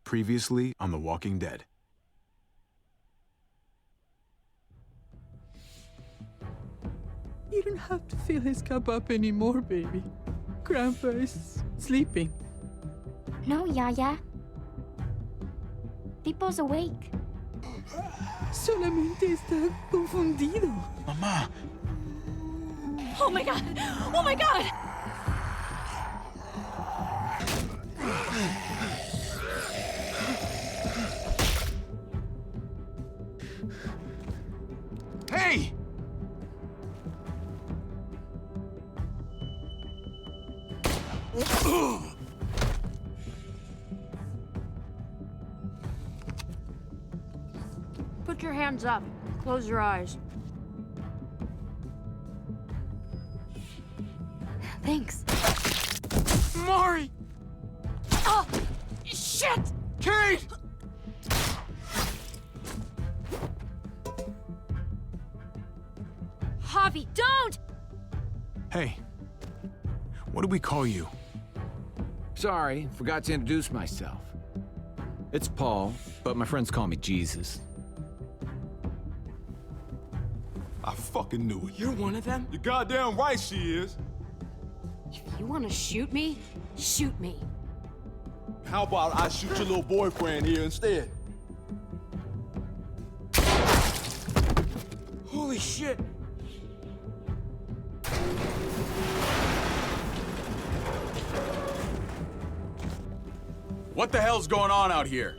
Previously on The Walking Dead. You don't have to fill his cup up anymore, baby. Grandpa is sleeping. No, Yaya. Pipo's awake. Solamente está confundido. Mamá! Oh my god! Oh my god! Hey! Put your hands up. Close your eyes. Thanks. Mari! Oh! Shit! Kate! Javi, don't! Hey. What do we call you? Sorry, forgot to introduce myself. It's Paul, but my friends call me Jesus. I fucking knew it. You're one of them? You're goddamn right she is. If you want to shoot me, shoot me. How about I shoot your little boyfriend here instead? Holy shit! What the hell's going on out here?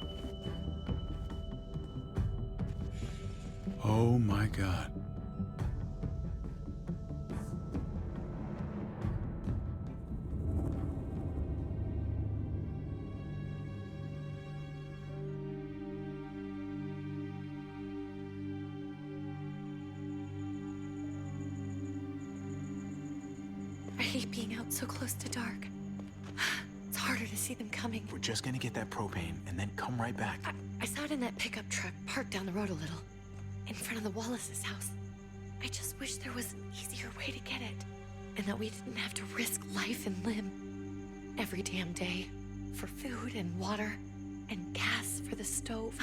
Oh my god. I hate being out so close to dark. It's harder to see them coming. We're just gonna get that propane and then come right back. I saw it in that pickup truck parked down the road a little, in front of the Wallace's house. I just wish there was an easier way to get it, and that we didn't have to risk life and limb every damn day for food and water and gas for the stove.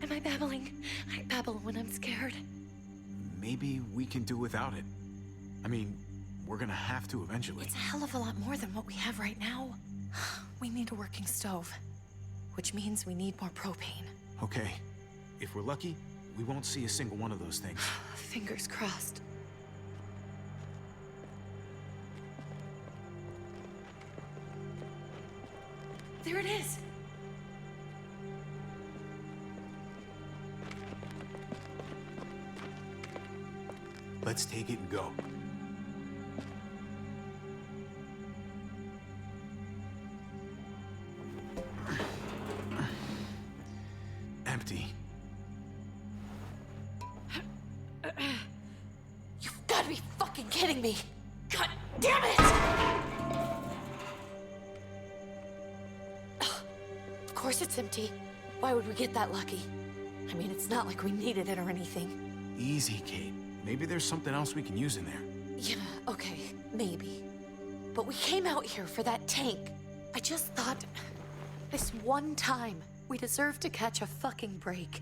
Am I babbling? I babble when I'm scared. Maybe we can do without it. I mean, we're gonna have to eventually. It's a hell of a lot more than what we have right now. We need a working stove, which means we need more propane. Okay. If we're lucky, we won't see a single one of those things. Fingers crossed. There it is! Let's take it and go. Empty. You've got to be fucking kidding me! God damn it! Of course it's empty. Why would we get that lucky? I mean, it's not like we needed it or anything. Easy, Kate. Maybe there's something else we can use in there. Yeah, okay, maybe. But we came out here for that tank. I just thought, this one time, we deserve to catch a fucking break.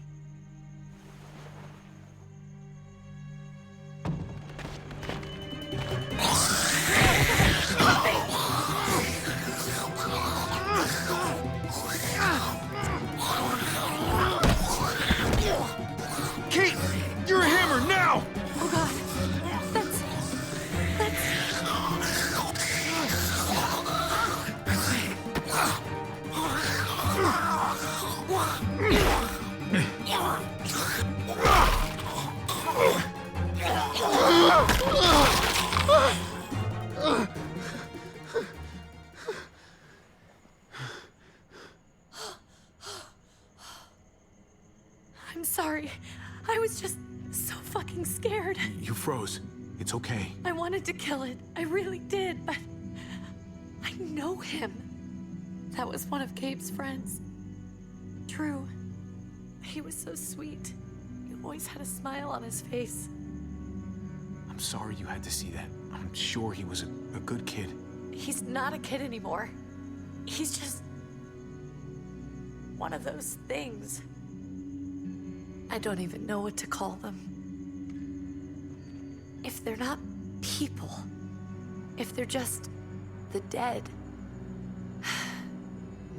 Kate! You're a hammer now! Oh god, that's... I'm sorry. I was just so fucking scared. You froze. It's okay. I wanted to kill it. I really did, but I know him. That was one of Gabe's friends. Drew. He was so sweet. He always had a smile on his face. I'm sorry you had to see that. I'm sure he was a good kid. He's not a kid anymore. He's just... one of those things. I don't even know what to call them. If they're not people, if they're just the dead,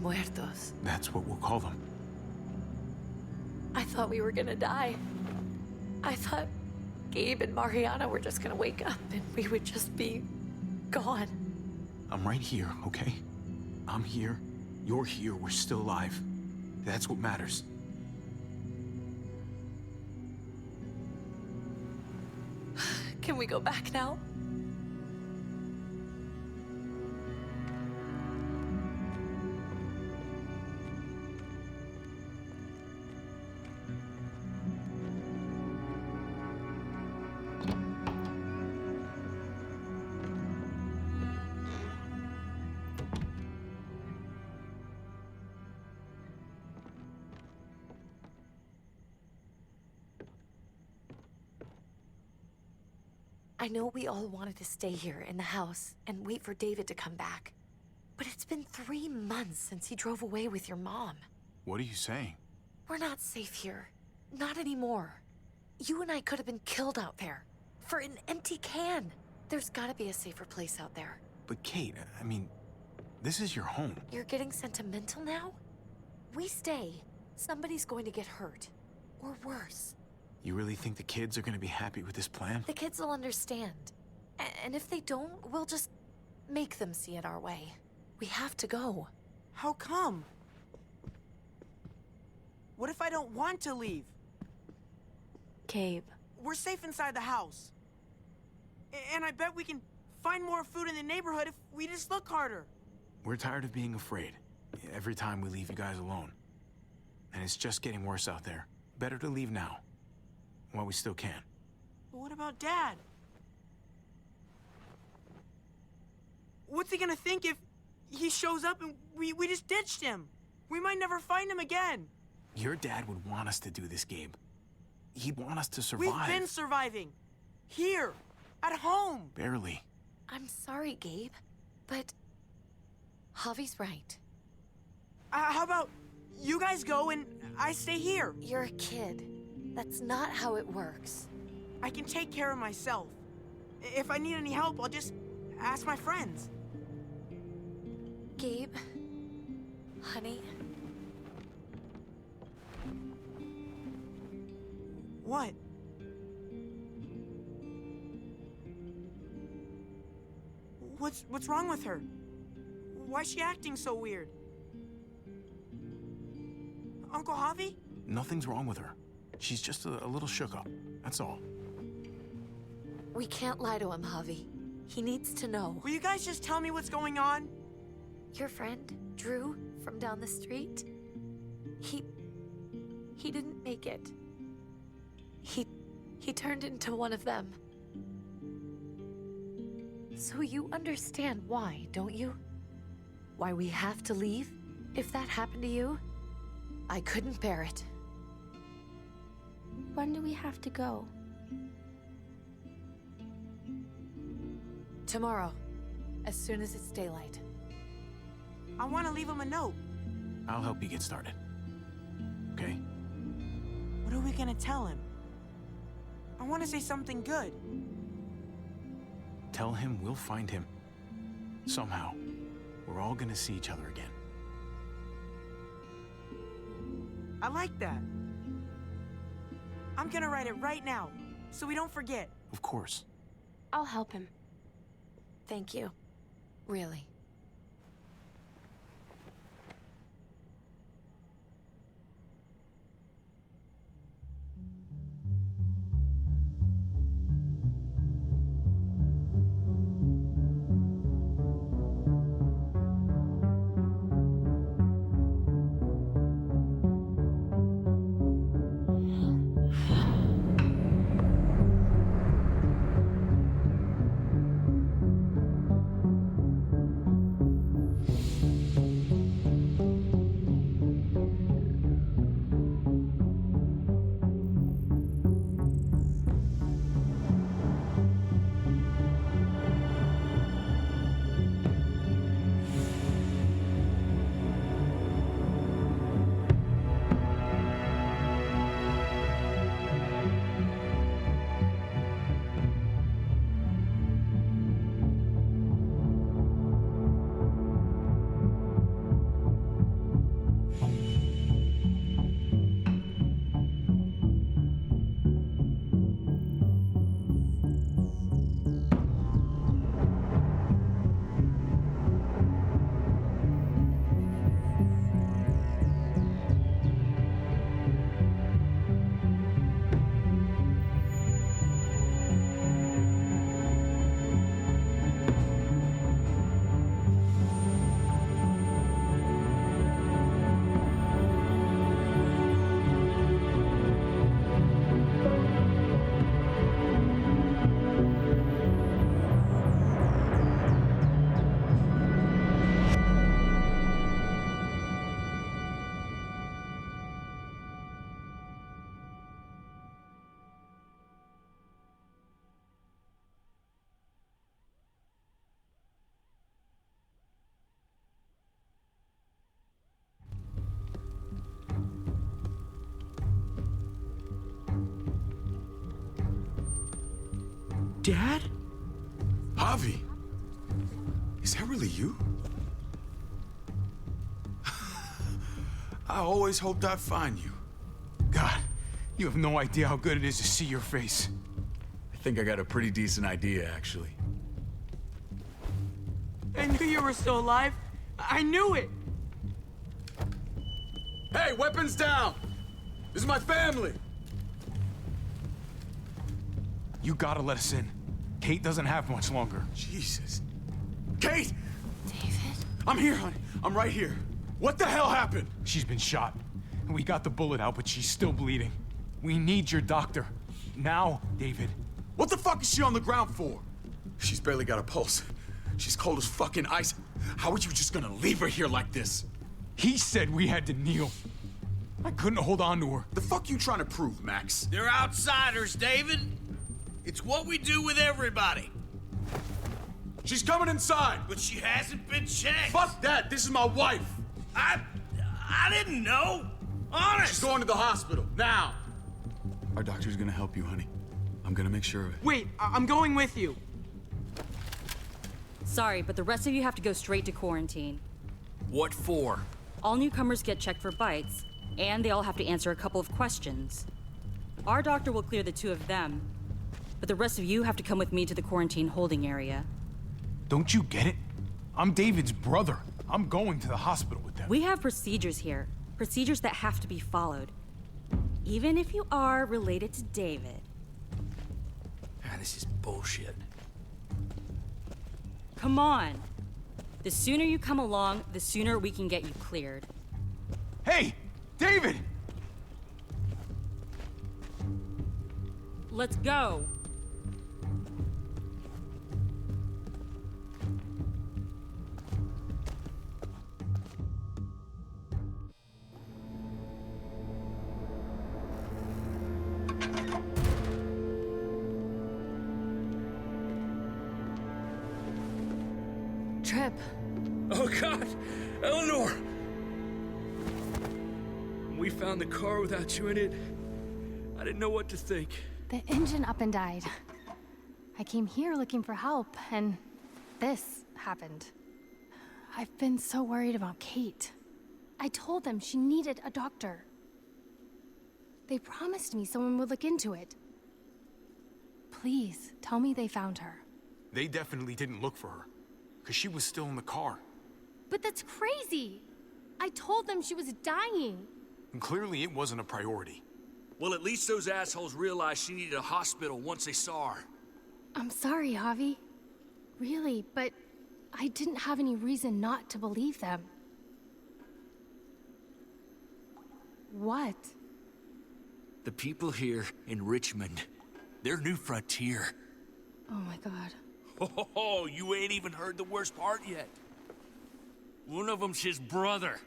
muertos. That's what we'll call them. I thought we were gonna die. I thought Gabe and Mariana were just gonna wake up and we would just be gone. I'm right here, okay? I'm here. You're here. We're still alive. That's what matters. Can we go back now? I know we all wanted to stay here in the house and wait for David to come back. But it's been 3 months since he drove away with your mom. What are you saying? We're not safe here. Not anymore. You and I could have been killed out there. For an empty can. There's gotta be a safer place out there. But Kate, I mean, this is your home. You're getting sentimental now? We stay. Somebody's going to get hurt. Or worse. You really think the kids are gonna be happy with this plan? The kids will understand. And if they don't, we'll just make them see it our way. We have to go. How come? What if I don't want to leave? Gabe. We're safe inside the house. And I bet we can find more food in the neighborhood if we just look harder. We're tired of being afraid. Every time we leave you guys alone. And it's just getting worse out there. Better to leave now. While we still can. But what about Dad? What's he gonna think if he shows up and we just ditched him? We might never find him again. Your dad would want us to do this, Gabe. He'd want us to survive. We've been surviving. Here. At home. Barely. I'm sorry, Gabe. But Javi's right. How about you guys go and I stay here? You're a kid. That's not how it works. I can take care of myself. If I need any help, I'll just ask my friends. Gabe, honey, What? What's wrong with her? Why's she acting so weird? Uncle Javi? Nothing's wrong with her. She's just a little shook up. That's all. we can't lie to him, Javi. He needs to know. Will you guys just tell me what's going on? Your friend, Drew, from down the street, he didn't make it. He turned into one of them. So you understand why, don't you? Why we have to leave? If that happened to you, I couldn't bear it. When do we have to go? Tomorrow, as soon as it's daylight. I want to leave him a note. I'll help you get started. Okay? What are we gonna tell him? I want to say something good. Tell him we'll find him. Somehow. We're all gonna see each other again. I like that. I'm gonna write it right now, so we don't forget. Of course. I'll help him. Thank you. Really. Dad? Javi, is that really you? I always hoped I'd find you. God, you have no idea how good it is to see your face. I think I got a pretty decent idea, actually. I knew you were still alive. I knew it. Hey, weapons down! This is my family! You gotta let us in. Kate doesn't have much longer. Jesus. Kate! David? I'm here, honey. I'm right here. What the hell happened? She's been shot. And we got the bullet out, but she's still bleeding. We need your doctor. Now, David. What the fuck is she on the ground for? She's barely got a pulse. She's cold as fucking ice. How are you just gonna leave her here like this? He said we had to kneel. I couldn't hold on to her. The fuck you trying to prove, Max? They're outsiders, David. It's what we do with everybody. She's coming inside. But she hasn't been checked. Fuck that. This is my wife. I didn't know. Honest. She's going to the hospital now. Our doctor's gonna help you, honey. I'm gonna make sure of it. Wait, I'm going with you. Sorry, but the rest of you have to go straight to quarantine. What for? All newcomers get checked for bites, and they all have to answer a couple of questions. Our doctor will clear the two of them, but the rest of you have to come with me to the quarantine holding area. Don't you get it? I'm David's brother. I'm going to the hospital with them. We have procedures here, procedures that have to be followed. Even if you are related to David. Ah, this is bullshit. Come on. The sooner you come along, the sooner we can get you cleared. Hey, David! Let's go. Trip. Oh, God! Eleanor! When we found the car without you in it, I didn't know what to think. The engine up and died. I came here looking for help, and this happened. I've been so worried about Kate. I told them she needed a doctor. They promised me someone would look into it. Please, tell me they found her. They definitely didn't look for her, because she was still in the car. But that's crazy! I told them she was dying. And clearly it wasn't a priority. Well, at least those assholes realized she needed a hospital once they saw her. I'm sorry, Javi. Really, but I didn't have any reason not to believe them. What? The people here in Richmond, their new frontier. Oh my god. Oh, you ain't even heard the worst part yet. One of them's his brother.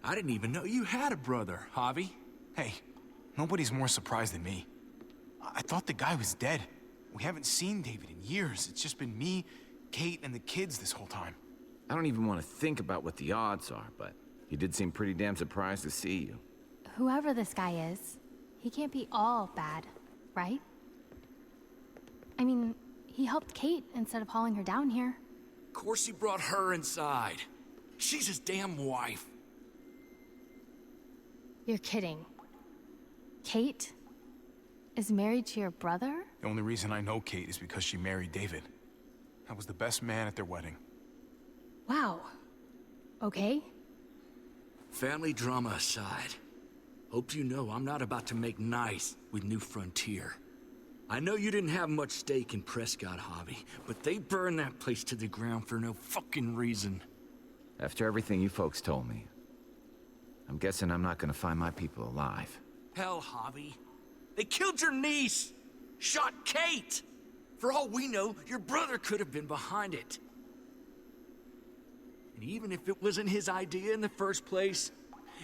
I didn't even know you had a brother, Javi. Hey, nobody's more surprised than me. I thought the guy was dead. We haven't seen David in years. It's just been me, Kate, and the kids this whole time. I don't even want to think about what the odds are, but he did seem pretty damn surprised to see you. Whoever this guy is, he can't be all bad, right? I mean, he helped Kate instead of hauling her down here. Of course he brought her inside. She's his damn wife. You're kidding. Kate is married to your brother? The only reason I know Kate is because she married David. I was the best man at their wedding. Wow. Okay. Family drama aside, hope you know I'm not about to make nice with New Frontier. I know you didn't have much stake in Prescott, Javi, but they burned that place to the ground for no fucking reason. After everything you folks told me, I'm guessing I'm not gonna find my people alive. Hell, Javi. They killed your niece! Shot Kate! For all we know, your brother could have been behind it. And even if it wasn't his idea in the first place,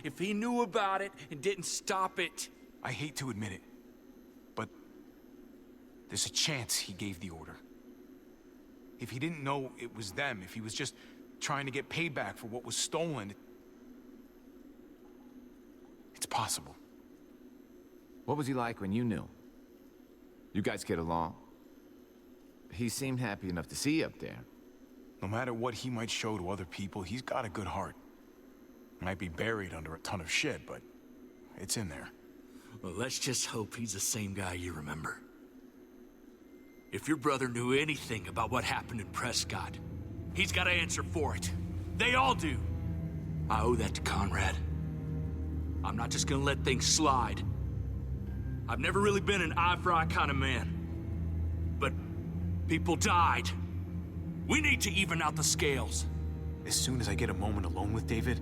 if he knew about it and didn't stop it... I hate to admit it, but there's a chance he gave the order. If he didn't know it was them, if he was just trying to get payback for what was stolen, it's possible. What was he like when you knew? You guys get along? He seemed happy enough to see you up there. No matter what he might show to other people, he's got a good heart. Might be buried under a ton of shit, but it's in there. Well, let's just hope he's the same guy you remember. If your brother knew anything about what happened in Prescott, he's got to answer for it. They all do. I owe that to Conrad. I'm not just gonna let things slide. I've never really been an eye-for-eye kind of man. But people died. We need to even out the scales. As soon as I get a moment alone with David,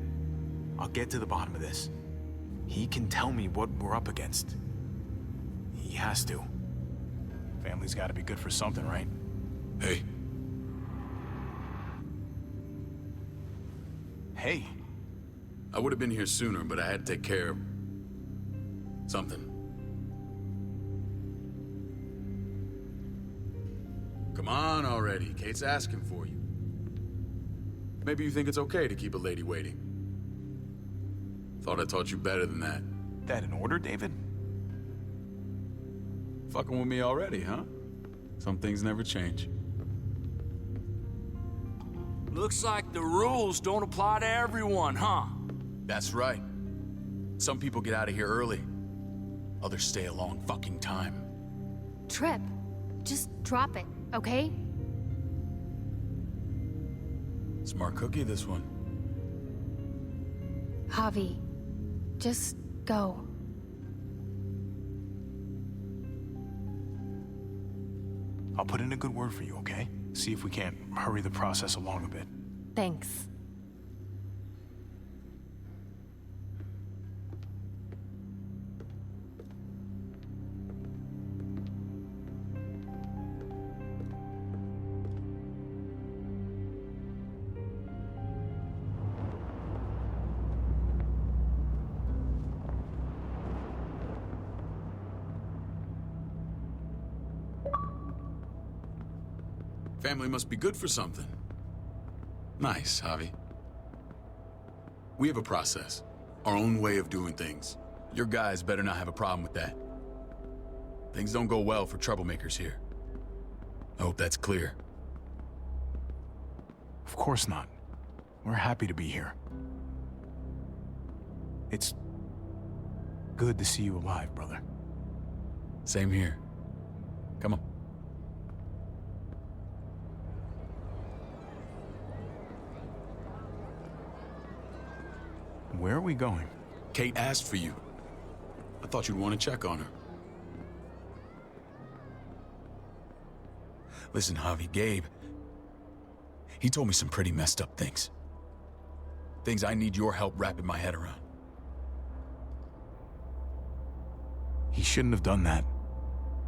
I'll get to the bottom of this. He can tell me what we're up against. He has to. Family's gotta be good for something, right? Hey. Hey. I would have been here sooner, but I had to take care of something. Come on already. Kate's asking for you. Maybe you think it's okay to keep a lady waiting. Thought I taught you better than that. That in order, David? Fucking with me already, huh? Some things never change. Looks like the rules don't apply to everyone, huh? That's right. Some people get out of here early. Others stay a long fucking time. Trip, just drop it, okay? Smart cookie, this one. Javi, just go. I'll put in a good word for you, okay? See if we can't hurry the process along a bit. Thanks. Family must be good for something. Nice, Javi. We have a process, our own way of doing things. Your guys better not have a problem with that. Things don't go well for troublemakers here. I hope that's clear. Of course not. We're happy to be here. It's good to see you alive, brother. Same here. Come on. Where are we going? Kate asked for you. I thought you'd want to check on her. Listen, Javi, Gabe, he told me some pretty messed up things. Things I need your help wrapping my head around. He shouldn't have done that.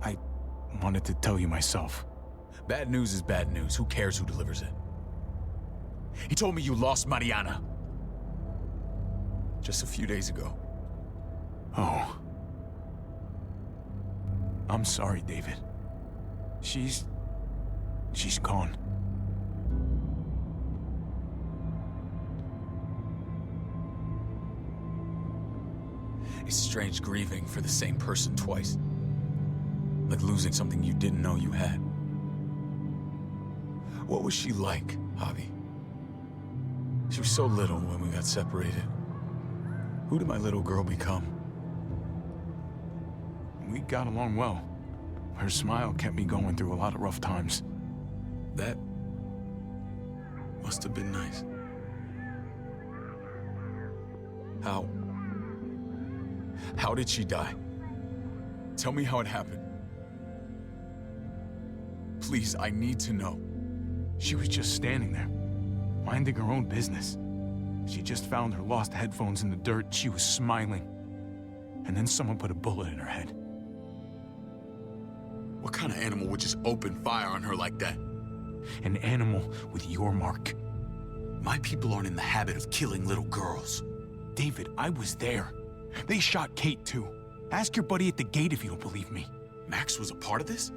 I wanted to tell you myself. Bad news is bad news. Who cares who delivers it? He told me you lost Mariana. Just a few days ago. Oh. I'm sorry, David. She's gone. It's strange grieving for the same person twice. Like losing something you didn't know you had. What was she like, Javi? She was so little when we got separated. Who did my little girl become? We got along well. Her smile kept me going through a lot of rough times. That must have been nice. How did she die? Tell me how it happened. Please, I need to know. She was just standing there, minding her own business. She just found her lost headphones in the dirt. She was smiling. And then someone put a bullet in her head. What kind of animal would just open fire on her like that? An animal with your mark. My people aren't in the habit of killing little girls. David, I was there. They shot Kate too. Ask your buddy at the gate if you don't believe me. Max was a part of this?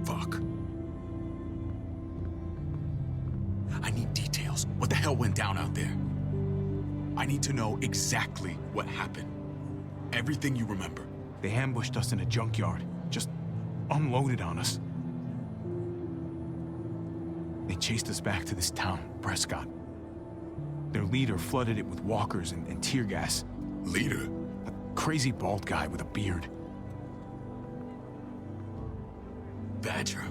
Fuck. I need details. What the hell went down out there? I need to know exactly what happened. Everything you remember. They ambushed us in a junkyard. Just unloaded on us. They chased us back to this town, Prescott. Their leader flooded it with walkers and tear gas. Leader? A crazy bald guy with a beard. Badger,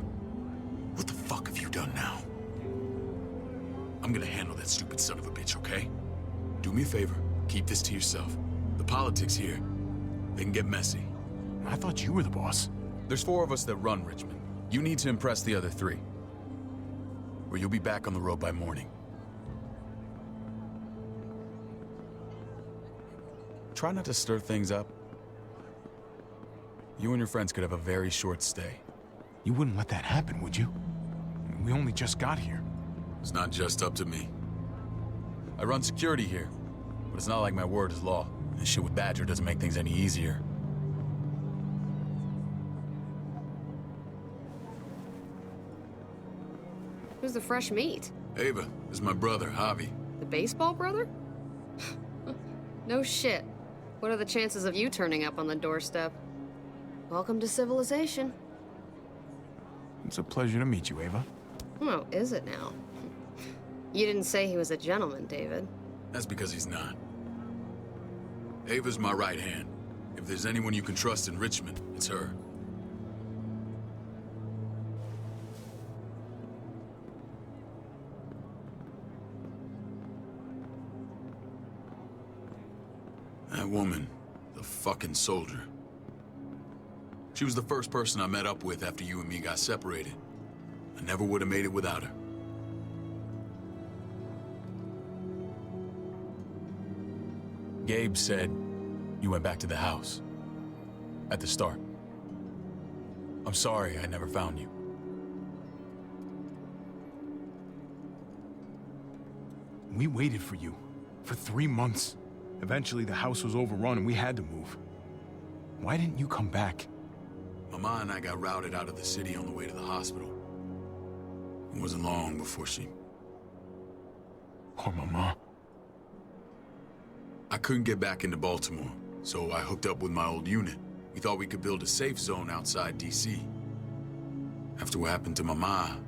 what the fuck have you done now? I'm gonna handle that stupid son of a bitch, okay? Do me a favor, keep this to yourself. The politics here, they can get messy. I thought you were the boss. There's 4 of us that run Richmond. You need to impress the other 3. Or you'll be back on the road by morning. Try not to stir things up. You and your friends could have a very short stay. You wouldn't let that happen, would you? We only just got here. It's not just up to me. I run security here, but it's not like my word is law. This shit with Badger doesn't make things any easier. Who's the fresh meat? Ava, this is my brother, Javi. The baseball brother? No shit. What are the chances of you turning up on the doorstep? Welcome to civilization. It's a pleasure to meet you, Ava. Oh, is it now? You didn't say he was a gentleman, David. That's because he's not. Ava's my right hand. If there's anyone you can trust in Richmond, it's her. That woman, the fucking soldier. She was the first person I met up with after you and me got separated. I never would have made it without her. Gabe said you went back to the house. At the start. I'm sorry I never found you. We waited for you. For 3 months. Eventually the house was overrun and we had to move. Why didn't you come back? Mama and I got routed out of the city on the way to the hospital. It wasn't long before she... Poor Mama. I couldn't get back into Baltimore, so I hooked up with my old unit. We thought we could build a safe zone outside D.C. After what happened to Mama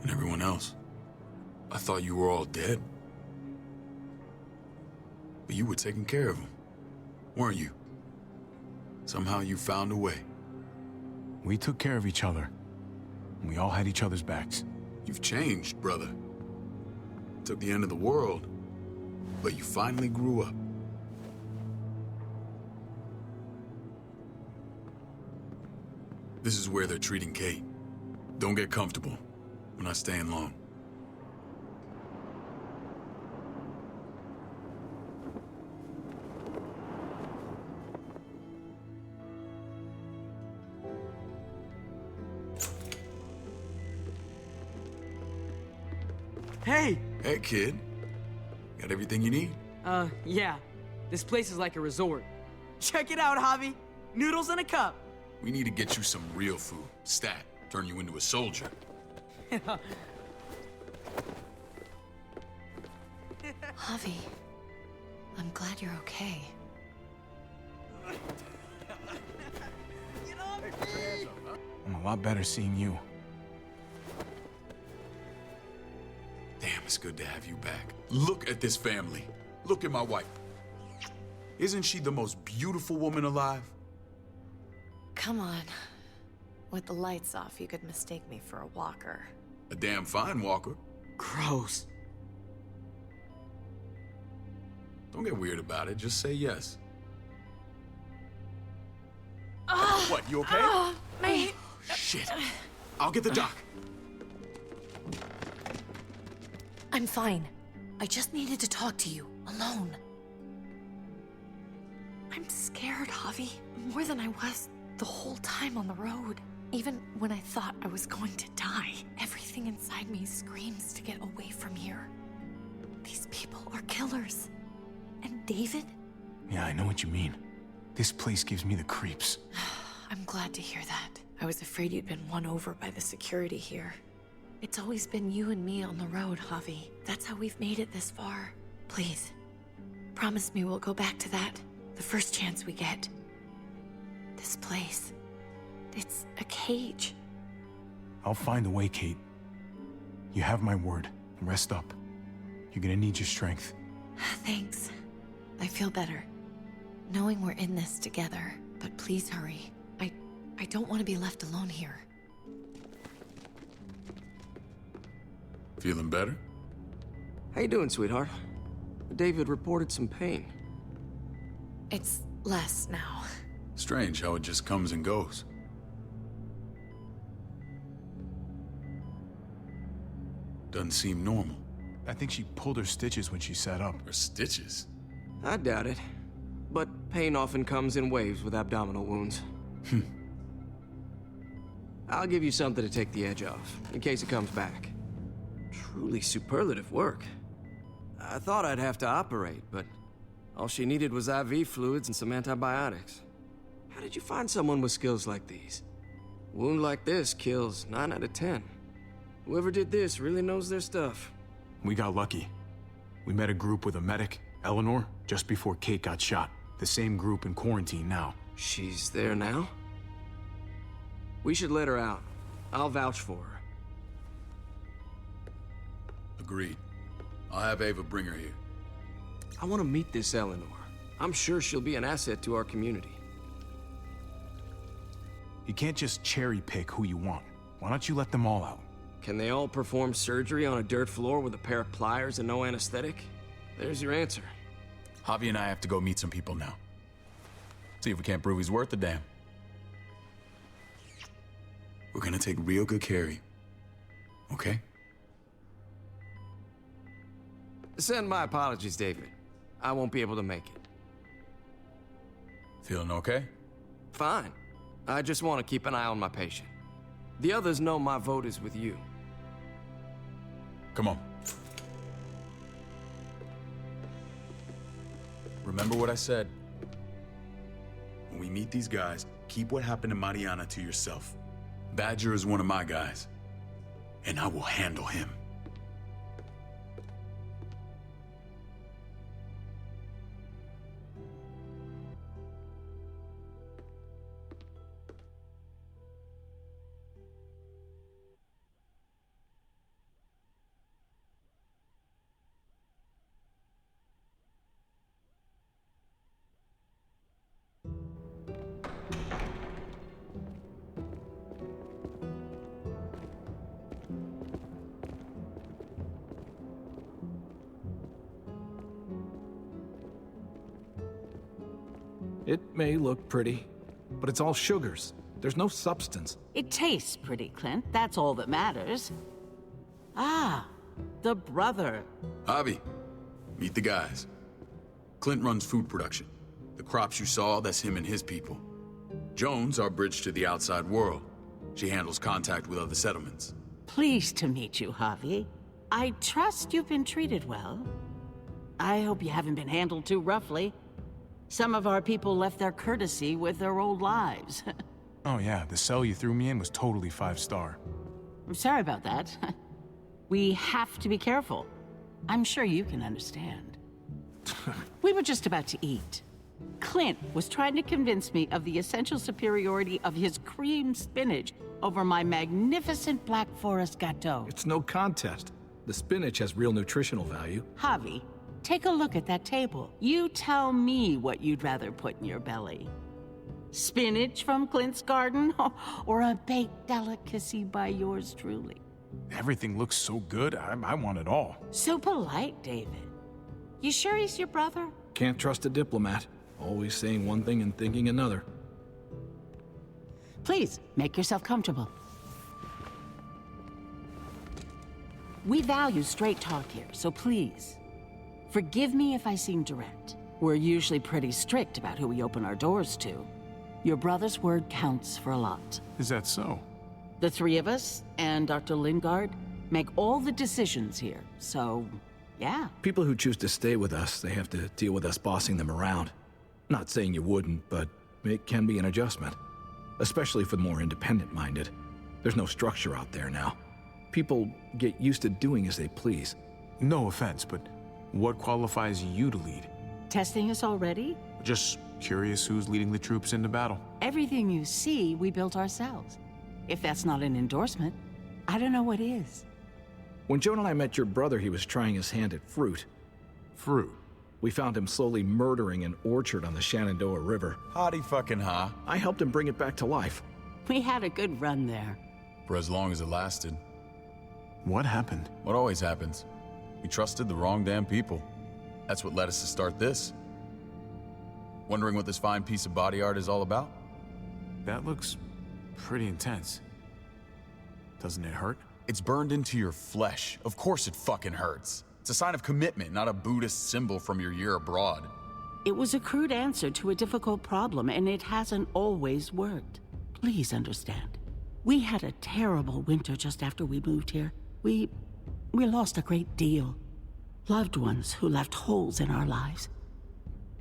and everyone else, I thought you were all dead. But you were taking care of them, weren't you? Somehow you found a way. We took care of each other. We all had each other's backs. You've changed, brother. Took the end of the world, but you finally grew up. This is where they're treating Kate. Don't get comfortable. We're not staying long. Hey! Hey, kid. Got everything you need? Yeah. This place is like a resort. Check it out, Javi. Noodles in a cup. We need to get you some real food. Stat. Turn you into a soldier. Javi, I'm glad you're okay. I'm a lot better seeing you. Damn, it's good to have you back. Look at this family. Look at my wife. Isn't she the most beautiful woman alive? Come on. With the lights off, you could mistake me for a walker. A damn fine walker. Gross. Don't get weird about it. Just say yes. What, you okay? My... Shit. I'll get the doc. I'm fine. I just needed to talk to you, alone. I'm scared, Javi. More than I was the whole time on the road. Even when I thought I was going to die, everything inside me screams to get away from here. These people are killers. And David? Yeah, I know what you mean. This place gives me the creeps. I'm glad to hear that. I was afraid you'd been won over by the security here. It's always been you and me on the road, Javi. That's how we've made it this far. Please, Promise me we'll go back to that the first chance we get. This place, it's a cage. I'll find a way, Kate. You have my word. Rest up. You're gonna need your strength. Thanks. I feel better. Knowing we're in this together, but please hurry. I don't want to be left alone here. Feeling better? How you doing, sweetheart? David reported some pain. It's less now. Strange how it just comes and goes. Doesn't seem normal. I think she pulled her stitches when she sat up. Her stitches? I doubt it. But pain often comes in waves with abdominal wounds. I'll give you something to take the edge off, in case it comes back. Truly superlative work. I thought I'd have to operate, but all she needed was IV fluids and some antibiotics. How did you find someone with skills like these? A wound like this kills 9 out of 10. Whoever did this really knows their stuff. We got lucky. We met a group with a medic, Eleanor, just before Kate got shot. The same group in quarantine now. She's there now? We should let her out. I'll vouch for her. Agreed. I'll have Ava bring her here. I want to meet this Eleanor. I'm sure she'll be an asset to our community. You can't just cherry pick who you want. Why don't you let them all out? Can they all perform surgery on a dirt floor with a pair of pliers and no anesthetic? There's your answer. Javi and I have to go meet some people now. See if we can't prove he's worth the damn. We're gonna take real good care of you. Okay? Send my apologies, David. I won't be able to make it. Feeling okay? Fine. I just want to keep an eye on my patient. The others know my vote is with you. Come on. Remember what I said. When we meet these guys, keep what happened to Mariana to yourself. Badger is one of my guys, and I will handle him. It may look pretty, but it's all sugars. There's no substance. It tastes pretty, Clint. That's all that matters. Ah, the brother. Javi, meet the guys. Clint runs food production. The crops you saw, that's him and his people. Jones, our bridge to the outside world. She handles contact with other settlements. Pleased to meet you, Javi. I trust you've been treated well. I hope you haven't been handled too roughly. Some of our people left their courtesy with their old lives. Oh yeah, the cell you threw me in was totally 5-star. I'm sorry about that. We have to be careful. I'm sure you can understand. We were just about to eat. Clint was trying to convince me of the essential superiority of his cream spinach over my magnificent Black Forest gâteau. It's no contest. The spinach has real nutritional value. Javi, take a look at that table. You tell me what you'd rather put in your belly. Spinach from Clint's garden, or a baked delicacy by yours truly? Everything looks so good, I want it all. So polite, David. You sure he's your brother? Can't trust a diplomat. Always saying one thing and thinking another. Please, make yourself comfortable. We value straight talk here, so please, forgive me if I seem direct. We're usually pretty strict about who we open our doors to. Your brother's word counts for a lot. Is that so? The three of us and Dr. Lingard make all the decisions here, so yeah. People who choose to stay with us, they have to deal with us bossing them around. Not saying you wouldn't, but it can be an adjustment. Especially for the more independent-minded. There's no structure out there now. People get used to doing as they please. No offense, but what qualifies you to lead? Testing us already? Just curious who's leading the troops into battle. Everything you see, we built ourselves. If that's not an endorsement, I don't know what is. When Joan and I met your brother, he was trying his hand at fruit. Fruit? We found him slowly murdering an orchard on the Shenandoah River. Howdy fucking ha. I helped him bring it back to life. We had a good run there. For as long as it lasted. What happened? What always happens. We trusted the wrong damn people. That's what led us to start this. Wondering what this fine piece of body art is all about? That looks pretty intense. Doesn't it hurt? It's burned into your flesh. Of course it fucking hurts. It's a sign of commitment, not a Buddhist symbol from your year abroad. It was a crude answer to a difficult problem, and it hasn't always worked. Please understand. We had a terrible winter just after we moved here. We lost a great deal. Loved ones who left holes in our lives.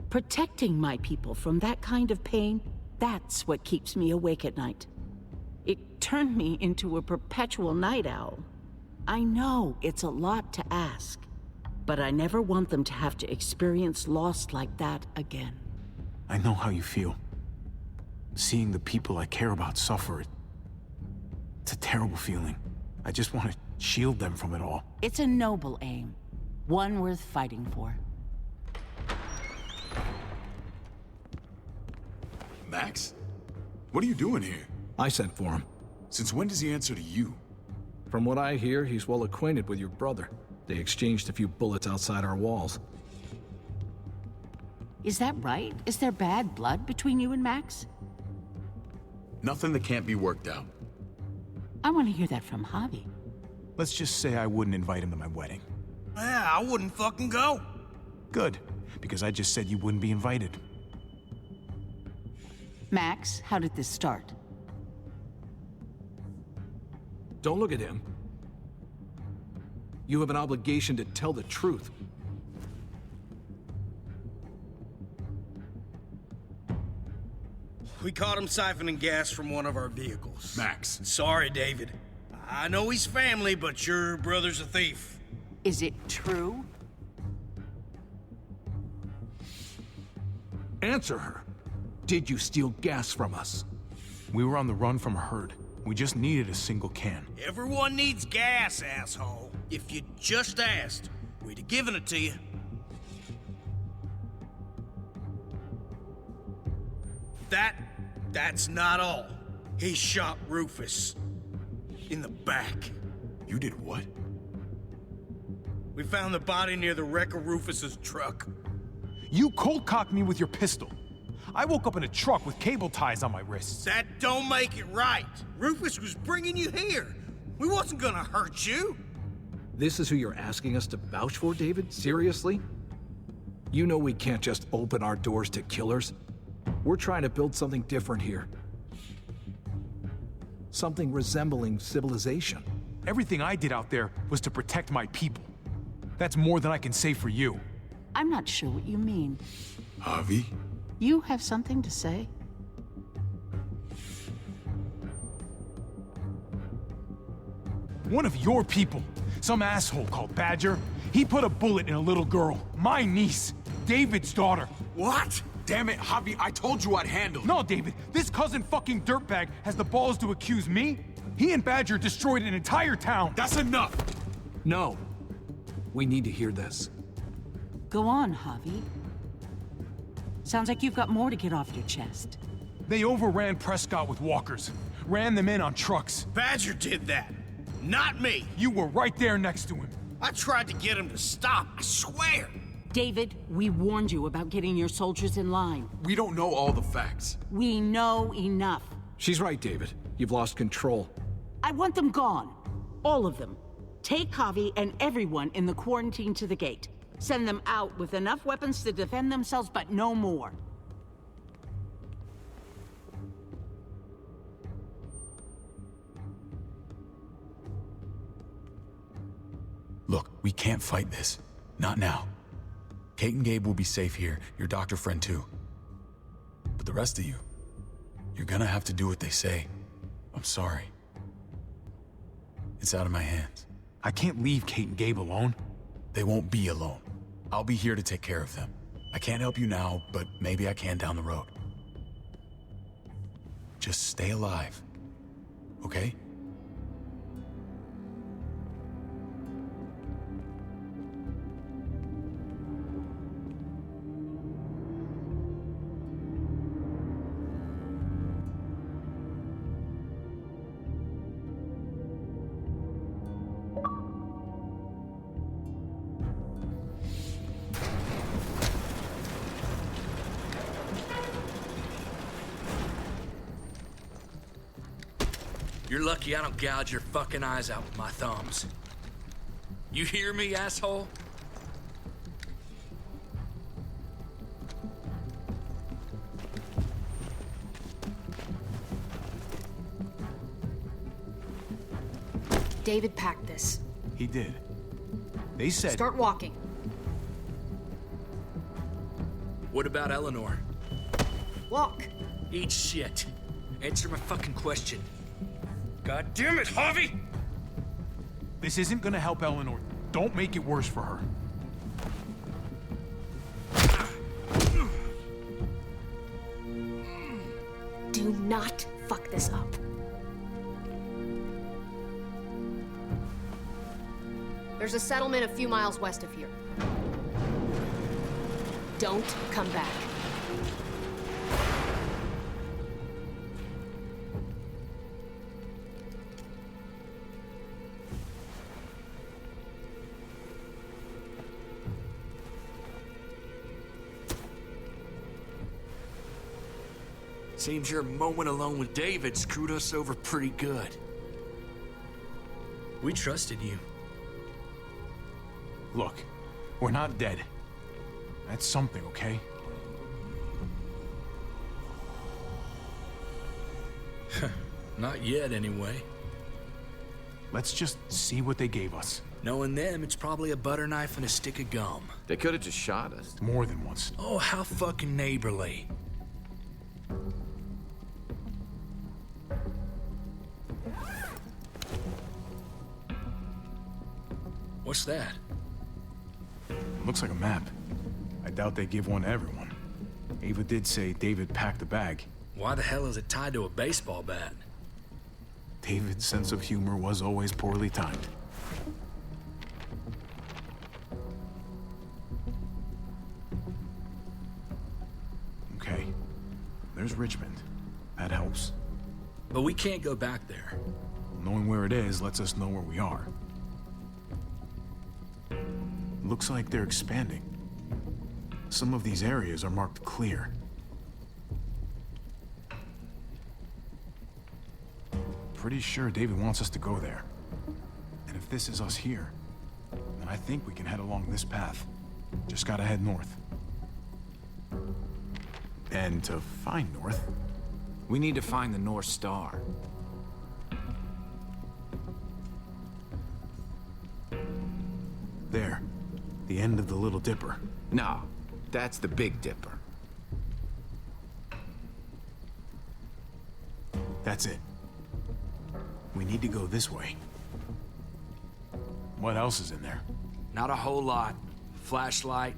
Protecting my people from that kind of pain, that's what keeps me awake at night. It turned me into a perpetual night owl. I know it's a lot to ask, but I never want them to have to experience loss like that again. I know how you feel. Seeing the people I care about suffer, it's a terrible feeling. I just want to shield them from it all. It's a noble aim, one worth fighting for. Max? What are you doing here? I sent for him. Since when does he answer to you? From what I hear, he's well acquainted with your brother. They exchanged a few bullets outside our walls. Is that right? Is there bad blood between you and Max? Nothing that can't be worked out. I want to hear that from Javi. Let's just say I wouldn't invite him to my wedding. Yeah, I wouldn't fucking go. Good, because I just said you wouldn't be invited. Max, how did this start? Don't look at him. You have an obligation to tell the truth. We caught him siphoning gas from one of our vehicles. Max. Sorry, David. I know he's family, but your brother's a thief. Is it true? Answer her. Did you steal gas from us? We were on the run from a herd. We just needed a single can. Everyone needs gas, asshole. If you just asked, we'd have given it to you. That's not all. He shot Rufus. In the back. You did what? We found the body near the wreck of Rufus's truck. You cold-cocked me with your pistol. I woke up in a truck with cable ties on my wrists. That don't make it right. Rufus was bringing you here. We wasn't gonna hurt you. This is who you're asking us to vouch for, David? Seriously? You know we can't just open our doors to killers. We're trying to build something different here. Something resembling civilization. Everything I did out there was to protect my people. That's more than I can say for you. I'm not sure what you mean. Javi? You have something to say? One of your people, some asshole called Badger, he put a bullet in a little girl, my niece, David's daughter. What? Damn it, Javi, I told you I'd handle it. No, David, this cousin fucking dirtbag has the balls to accuse me? He and Badger destroyed an entire town. That's enough! No. We need to hear this. Go on, Javi. Sounds like you've got more to get off your chest. They overran Prescott with walkers, ran them in on trucks. Badger did that, not me. You were right there next to him. I tried to get him to stop, I swear. David, we warned you about getting your soldiers in line. We don't know all the facts. We know enough. She's right, David. You've lost control. I want them gone. All of them. Take Javi and everyone in the quarantine to the gate. Send them out with enough weapons to defend themselves, but no more. Look, we can't fight this. Not now. Kate and Gabe will be safe here, your doctor friend too. But the rest of you, you're gonna have to do what they say. I'm sorry. It's out of my hands. I can't leave Kate and Gabe alone. They won't be alone. I'll be here to take care of them. I can't help you now, but maybe I can down the road. Just stay alive, okay? You're lucky I don't gouge your fucking eyes out with my thumbs. You hear me, asshole? David packed this. He did. They said... Start walking. What about Eleanor? Walk. Eat shit. Answer my fucking question. God damn it, Javi! This isn't gonna help Eleanor. Don't make it worse for her. Do not fuck this up. There's a settlement a few miles west of here. Don't come back. Seems your moment alone with David screwed us over pretty good. We trusted you. Look, we're not dead. That's something, okay? Not yet, anyway. Let's just see what they gave us. Knowing them, it's probably a butter knife and a stick of gum. They could have just shot us. More than once. Oh, how fucking neighborly. What's that? Looks like a map. I doubt they give one to everyone. Ava did say David packed the bag. Why the hell is it tied to a baseball bat? David's sense of humor was always poorly timed. Okay. There's Richmond. That helps. But we can't go back there. Knowing where it is lets us know where we are. Looks like they're expanding. Some of these areas are marked clear. Pretty sure David wants us to go there. And if this is us here, then I think we can head along this path. Just gotta head north. And to find north... We need to find the North Star. There. The end of the Little Dipper. No, that's the Big Dipper. That's it. We need to go this way. What else is in there? Not a whole lot. Flashlight,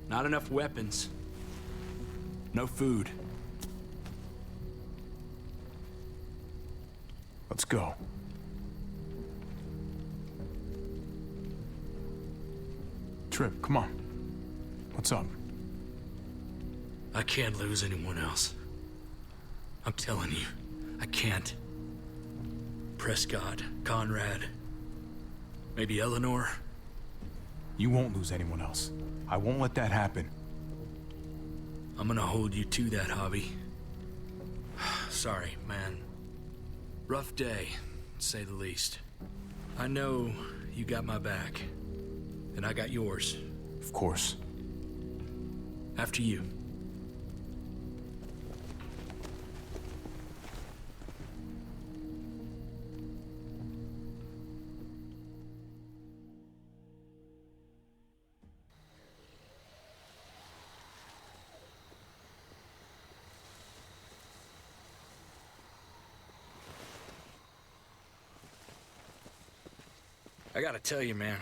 not enough weapons. No food. Let's go. Trip, come on. What's up? I can't lose anyone else. I'm telling you, I can't. Prescott, Conrad, maybe Eleanor. You won't lose anyone else. I won't let that happen. I'm gonna hold you to that, Javi. Sorry, man. Rough day, to say the least. I know you got my back, and I got yours. Of course. After you. I gotta tell you, man,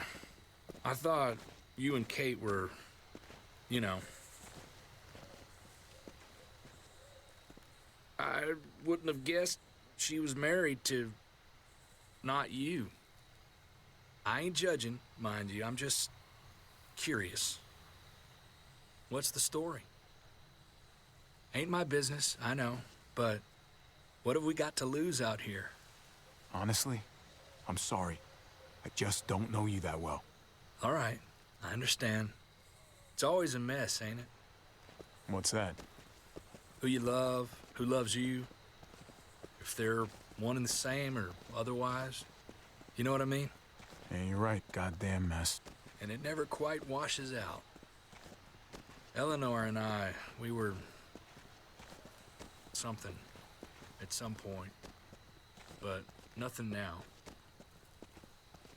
I thought you and Kate were, you know, I wouldn't have guessed she was married to not you. I ain't judging, mind you. I'm just curious. What's the story? Ain't my business, I know, but what have we got to lose out here? Honestly, I'm sorry. I just don't know you that well. All right, I understand. It's always a mess, ain't it? What's that? Who you love, who loves you, if they're one and the same or otherwise. You know what I mean? Yeah, you're right. Goddamn mess. And it never quite washes out. Eleanor and I, we were something at some point, but nothing now.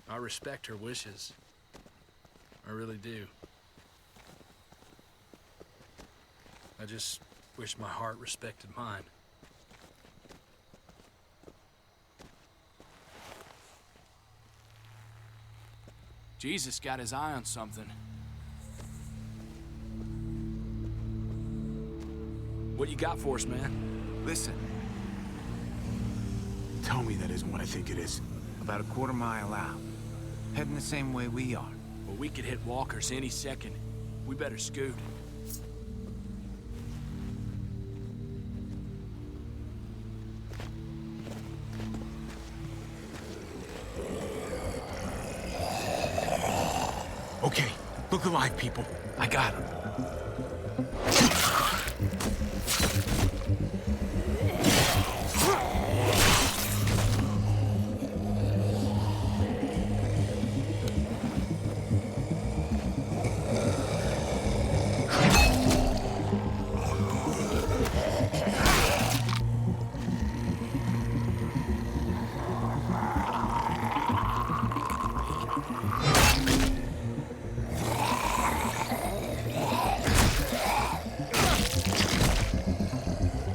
I respect her wishes. I really do. I just wish my heart respected mine. Jesus got his eye on something. What you got for us, man? Listen. Tell me that isn't what I think it is. About a quarter-mile out. Heading the same way we are. Well, we could hit walkers any second. We better scoot. Okay, look alive, people. I got him.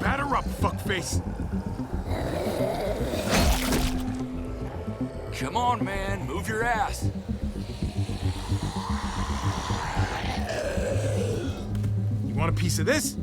Batter up, fuckface! Come on, man. Move your ass. You want a piece of this?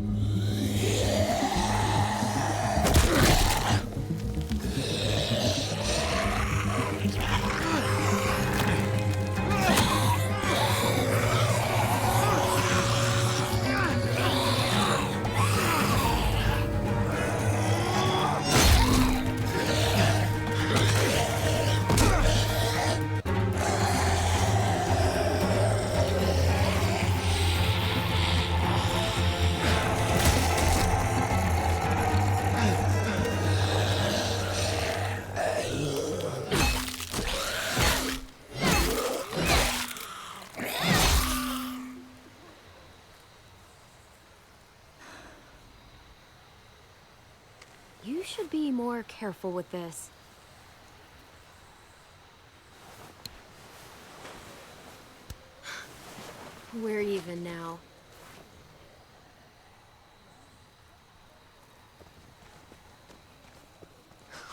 You should be more careful with this. We're even now.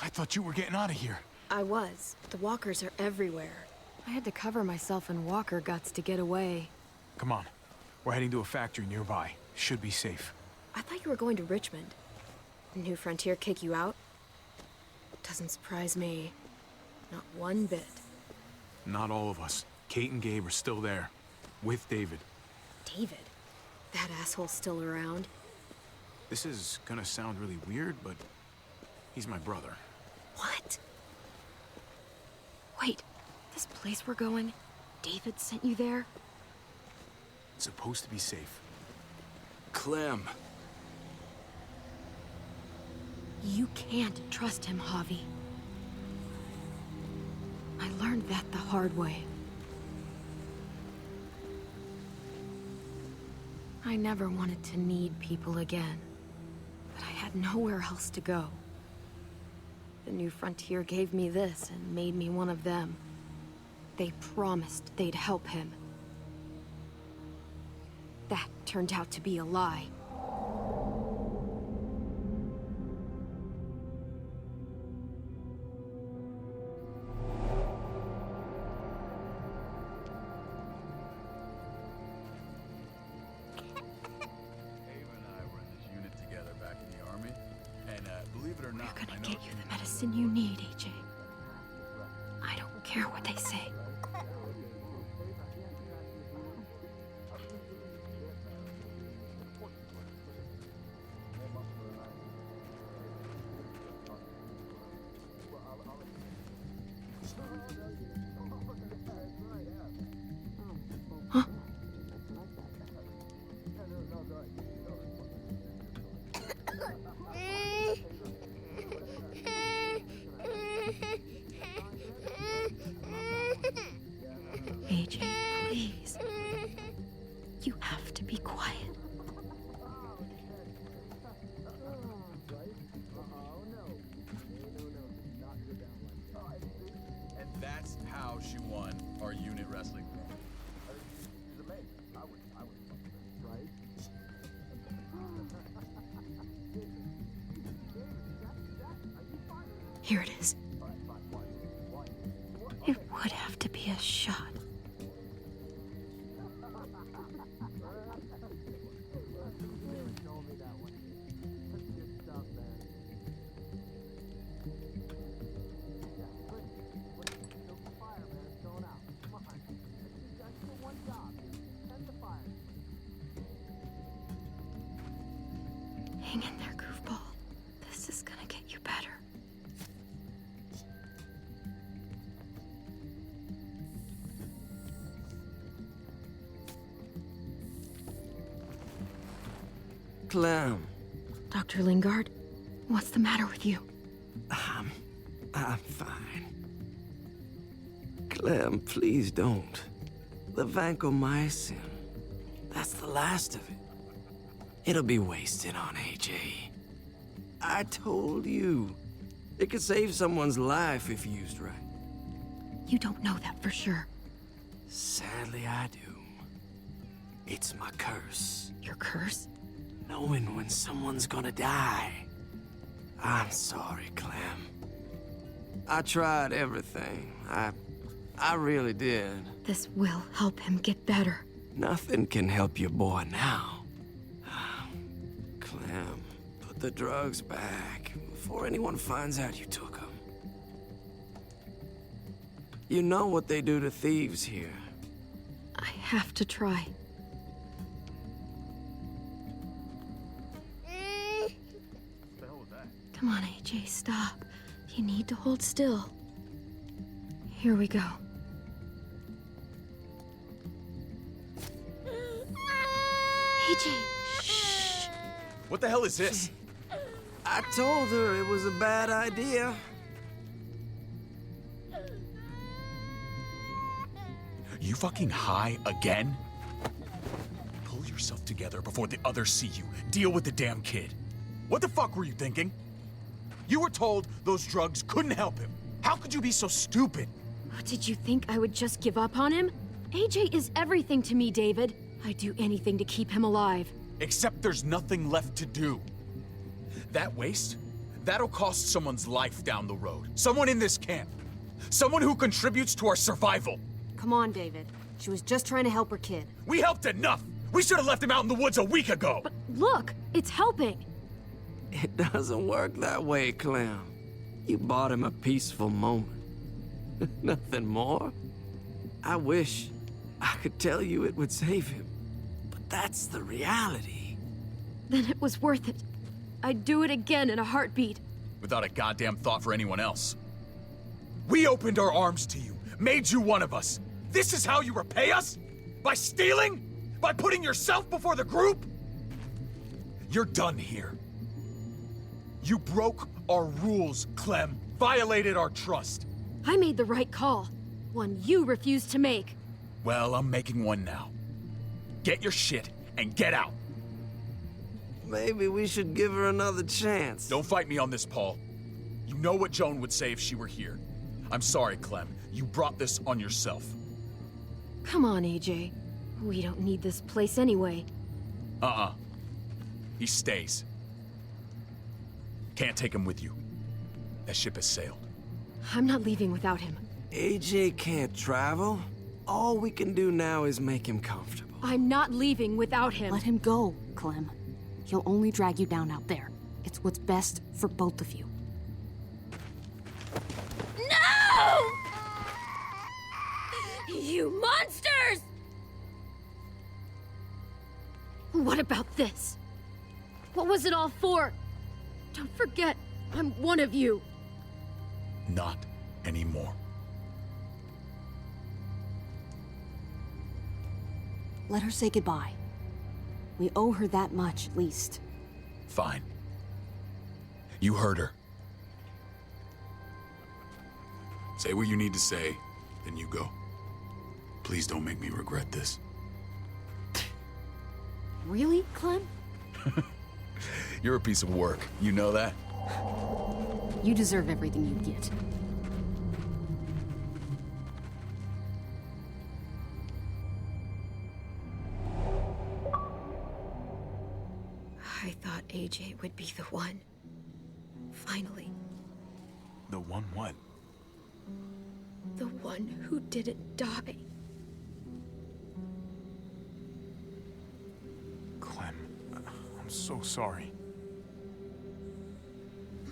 I thought you were getting out of here. I was. The walkers are everywhere. I had to cover myself in walker guts to get away. Come on. We're heading to a factory nearby. Should be safe. I thought you were going to Richmond. New Frontier kick you out? Doesn't surprise me. Not one bit. Not all of us. Kate and Gabe are still there. With David. David? That asshole's still around? This is gonna sound really weird, but he's my brother. What? Wait, this place we're going, David sent you there? It's supposed to be safe. Clem. You can't trust him, Javi. I learned that the hard way. I never wanted to need people again, but I had nowhere else to go. The New Frontier gave me this and made me one of them. They promised they'd help him. That turned out to be a lie. They're gonna get you the medicine you need, AJ. I don't care what they say. AJ, please. You have to be quiet. And that's how she won our unit wrestling. Here it is. It would have to be a shot. Hang in there, goofball. This is gonna get you better. Clem. Dr. Lingard, what's the matter with you? I'm fine. Clem, please don't. The vancomycin. That's the last of it. It'll be wasted on AJ. I told you. It could save someone's life if used right. You don't know that for sure. Sadly, I do. It's my curse. Your curse? Knowing when someone's gonna die. I'm sorry, Clem. I tried everything. I really did. This will help him get better. Nothing can help your boy now. Clem, put the drugs back before anyone finds out you took them. You know what they do to thieves here. I have to try. Come on, AJ, stop. You need to hold still. Here we go. AJ, shh. What the hell is this? I told her it was a bad idea. You fucking high again? Pull yourself together before the others see you. Deal with the damn kid. What the fuck were you thinking? You were told those drugs couldn't help him. How could you be so stupid? Did you think I would just give up on him? AJ is everything to me, David. I'd do anything to keep him alive. Except there's nothing left to do. That waste? That'll cost someone's life down the road. Someone in this camp. Someone who contributes to our survival. Come on, David. She was just trying to help her kid. We helped enough! We should have left him out in the woods a week ago! But look, it's helping. It doesn't work that way, Clem. You bought him a peaceful moment. Nothing more. I wish I could tell you it would save him, but that's the reality. Then it was worth it. I'd do it again in a heartbeat. Without a goddamn thought for anyone else. We opened our arms to you, made you one of us. This is how you repay us? By stealing? By putting yourself before the group? You're done here. You broke our rules, Clem. Violated our trust. I made the right call. One you refused to make. Well, I'm making one now. Get your shit and get out. Maybe we should give her another chance. Don't fight me on this, Paul. You know what Joan would say if she were here. I'm sorry, Clem. You brought this on yourself. Come on, AJ. We don't need this place anyway. He stays. Can't take him with you. That ship has sailed. I'm not leaving without him. AJ can't travel. All we can do now is make him comfortable. I'm not leaving without him. Let him go, Clem. He'll only drag you down out there. It's what's best for both of you. You monsters! What about this? What was it all for? Don't forget, I'm one of you. Not anymore. Let her say goodbye. We owe her that much, at least. Fine. You heard her. Say what you need to say, then you go. Please don't make me regret this. Really, Clem? You're a piece of work. You know that? You deserve everything you get. I thought AJ would be the one. Finally. The one what? The one who didn't die. Clem, I'm so sorry.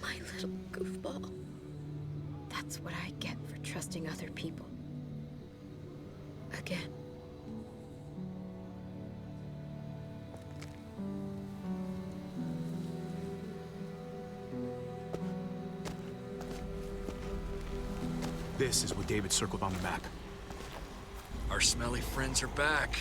My little goofball. That's what I get for trusting other people. Again. This is what David circled on the map. Our smelly friends are back.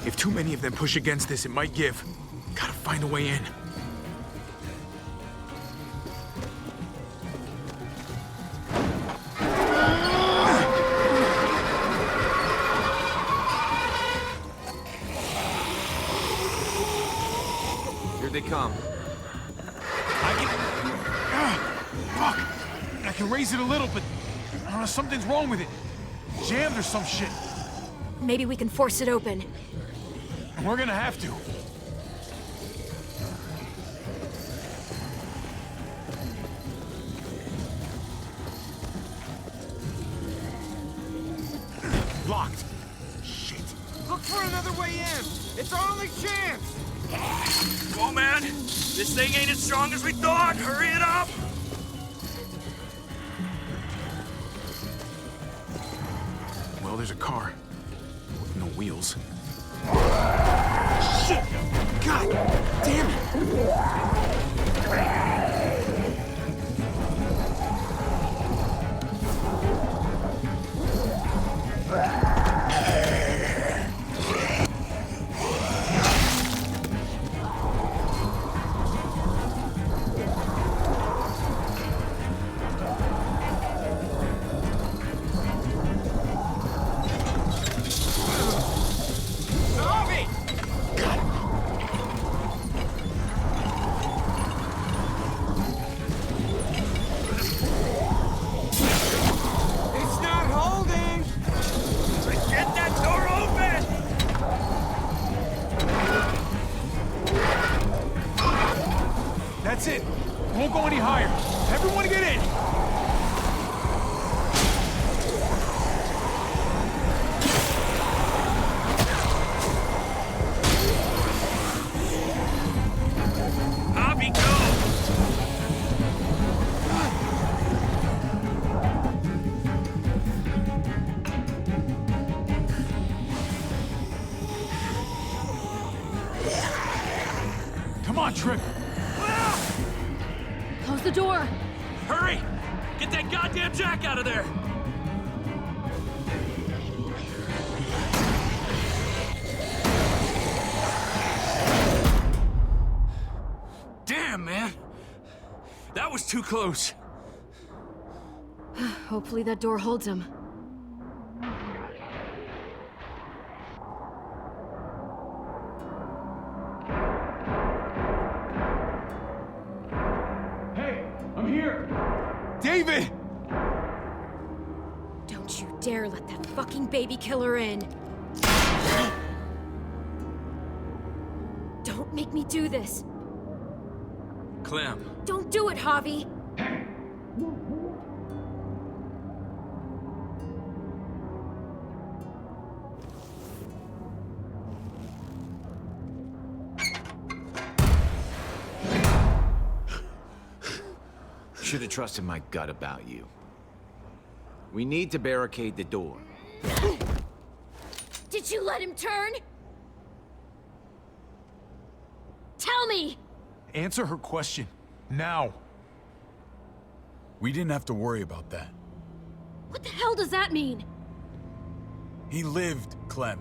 If too many of them push against this, it might give. Gotta find a way in. Here they come. Fuck! I can raise it a little, but something's wrong with it. Jammed or some shit. Maybe we can force it open. We're gonna have to. Locked. Shit. Look for another way in. It's our only chance. Come on, man. This thing ain't as strong as we thought. Hurry it up. Well, there's a car. With no wheels. Shit! God damn That's it. Won't go any higher. Everyone get in. Abby, go! Come on, Trip. Close the door. Hurry! Get that goddamn jack out of there! Damn, man. That was too close. Hopefully that door holds him. Hey, I'm here. David! dare let that fucking baby killer in. Don't make me do this. Clem. Don't do it, Javi. Should have trusted my gut about you. We need to barricade the door. Did you let him turn? Tell me! Answer her question. Now. We didn't have to worry about that. What the hell does that mean? He lived, Clem.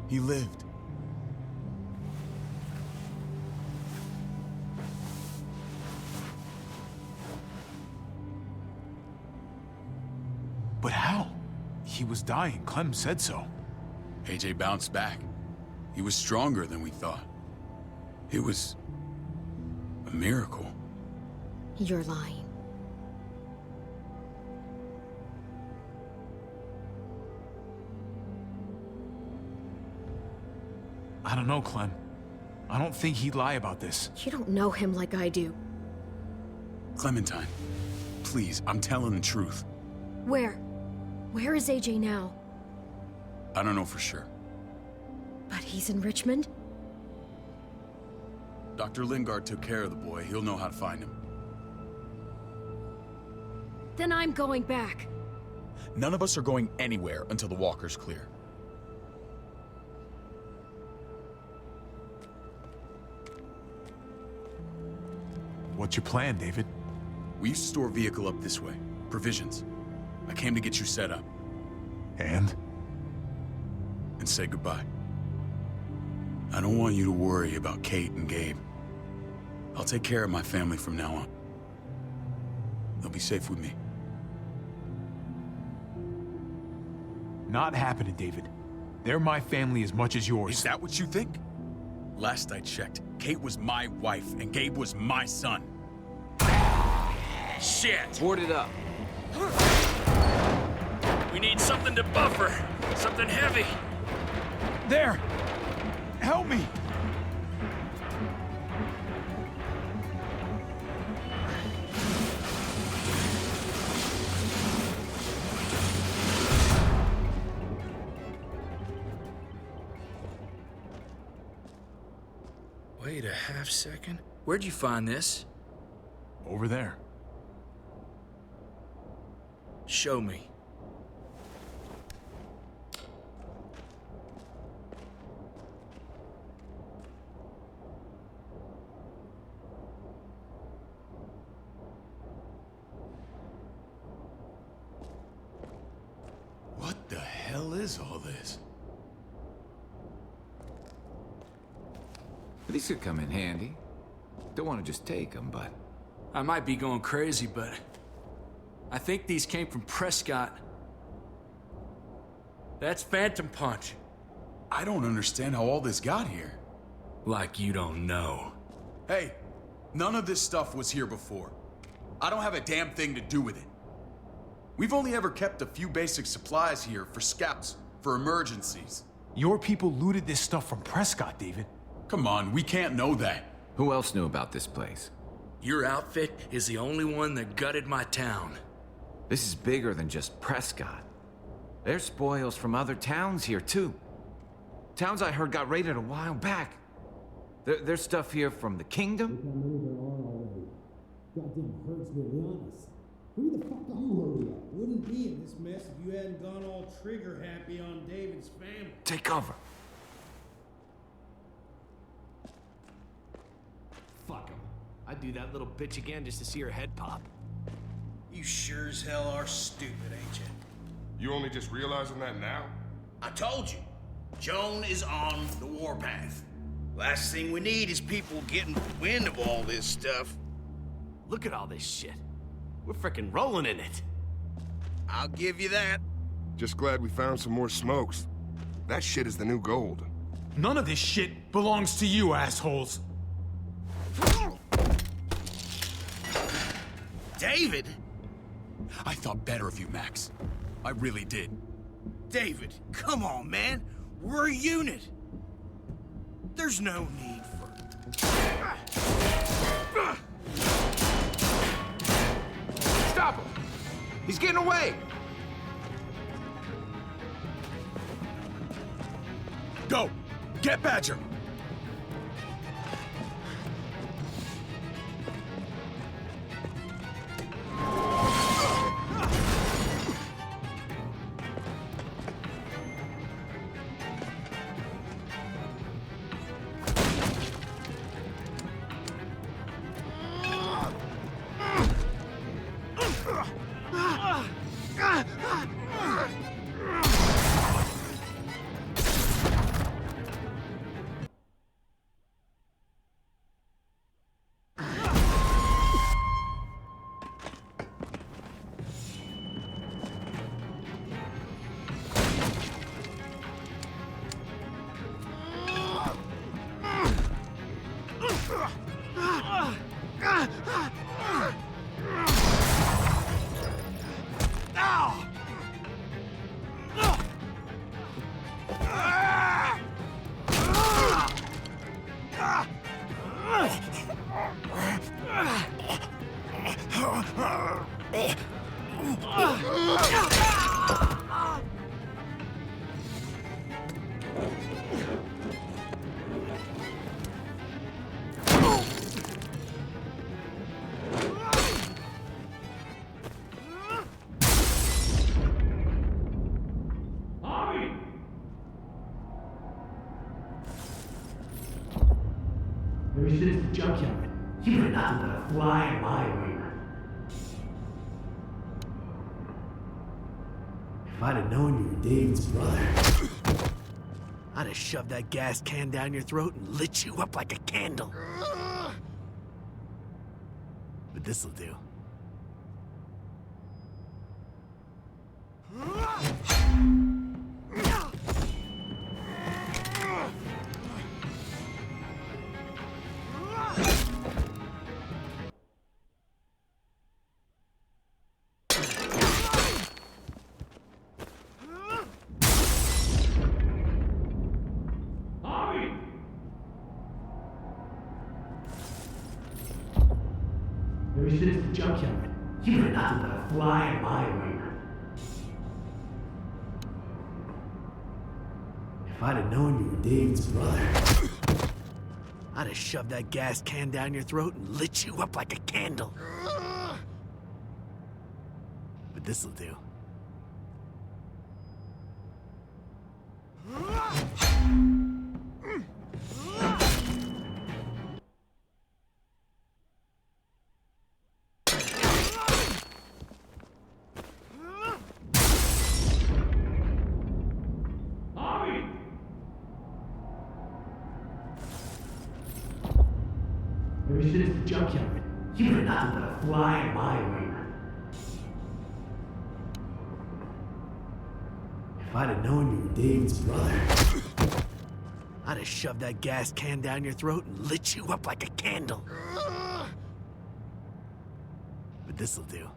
He lived. But how? He was dying. Clem said so. AJ bounced back. He was stronger than we thought. It was a miracle. You're lying. I don't know, Clem. I don't think he'd lie about this. You don't know him like I do. Clementine, please, I'm telling the truth. Where? Where is AJ now? I don't know for sure. But he's in Richmond? Dr. Lingard took care of the boy. He'll know how to find him. Then I'm going back. None of us are going anywhere until the walker's clear. What's your plan, David? We used to store a vehicle up this way. Provisions. I came to get you set up. And? And say goodbye. I don't want you to worry about Kate and Gabe. I'll take care of my family from now on. They'll be safe with me. Not happening, David. They're my family as much as yours. Is that what you think? Last I checked, Kate was my wife and Gabe was my son. Shit! Board it up. We need something to buffer. Something heavy. There! Help me! Wait a half second. Where'd you find this? Over there. Show me. What the hell is all this? These could come in handy. Don't want to just take them, but... I might be going crazy, but I think these came from Prescott. That's Phantom Punch. I don't understand how all this got here. Like you don't know. Hey, none of this stuff was here before. I don't have a damn thing to do with it. We've only ever kept a few basic supplies here for scouts, for emergencies. Your people looted this stuff from Prescott, David. Come on, we can't know that. Who else knew about this place? Your outfit is the only one that gutted my town. This is bigger than just Prescott. There's spoils from other towns here, too. Towns I heard got raided a while back. There's stuff here from the kingdom. Goddamn hurts me to be honest. Who the fuck are you hurry up? Wouldn't be in this mess if you hadn't gone all trigger happy on David's family. Take cover. Fuck him. I'd do that little bitch again just to see her head pop. You sure as hell are stupid, ain't you? You only just realizing that now? I told you. Joan is on the warpath. Last thing we need is people getting wind of all this stuff. Look at all this shit. We're frickin' rolling in it. I'll give you that. Just glad we found some more smokes. That shit is the new gold. None of this shit belongs to you, assholes. David? I thought better of you, Max. I really did. David, come on, man. We're a unit. There's no need for... Stop him! He's getting away! Go! Get Badger! Ever since the junkyard, you've been nothing but a fly in my ointment. If I'd have known you were David's brother, I'd have shoved that gas can down your throat and lit you up like a candle. But this'll do. Ever since the junkyard, you've been nothing but a fly in my ointment. If I'd have known you were David's brother, I'd have shoved that gas can down your throat and lit you up like a candle. But this'll do. Ever since the junkyard, you've been nothing but a fly in my ointment. If I'd have known you were David's brother, I'd have shoved that gas can down your throat and lit you up like a candle. But this'll do.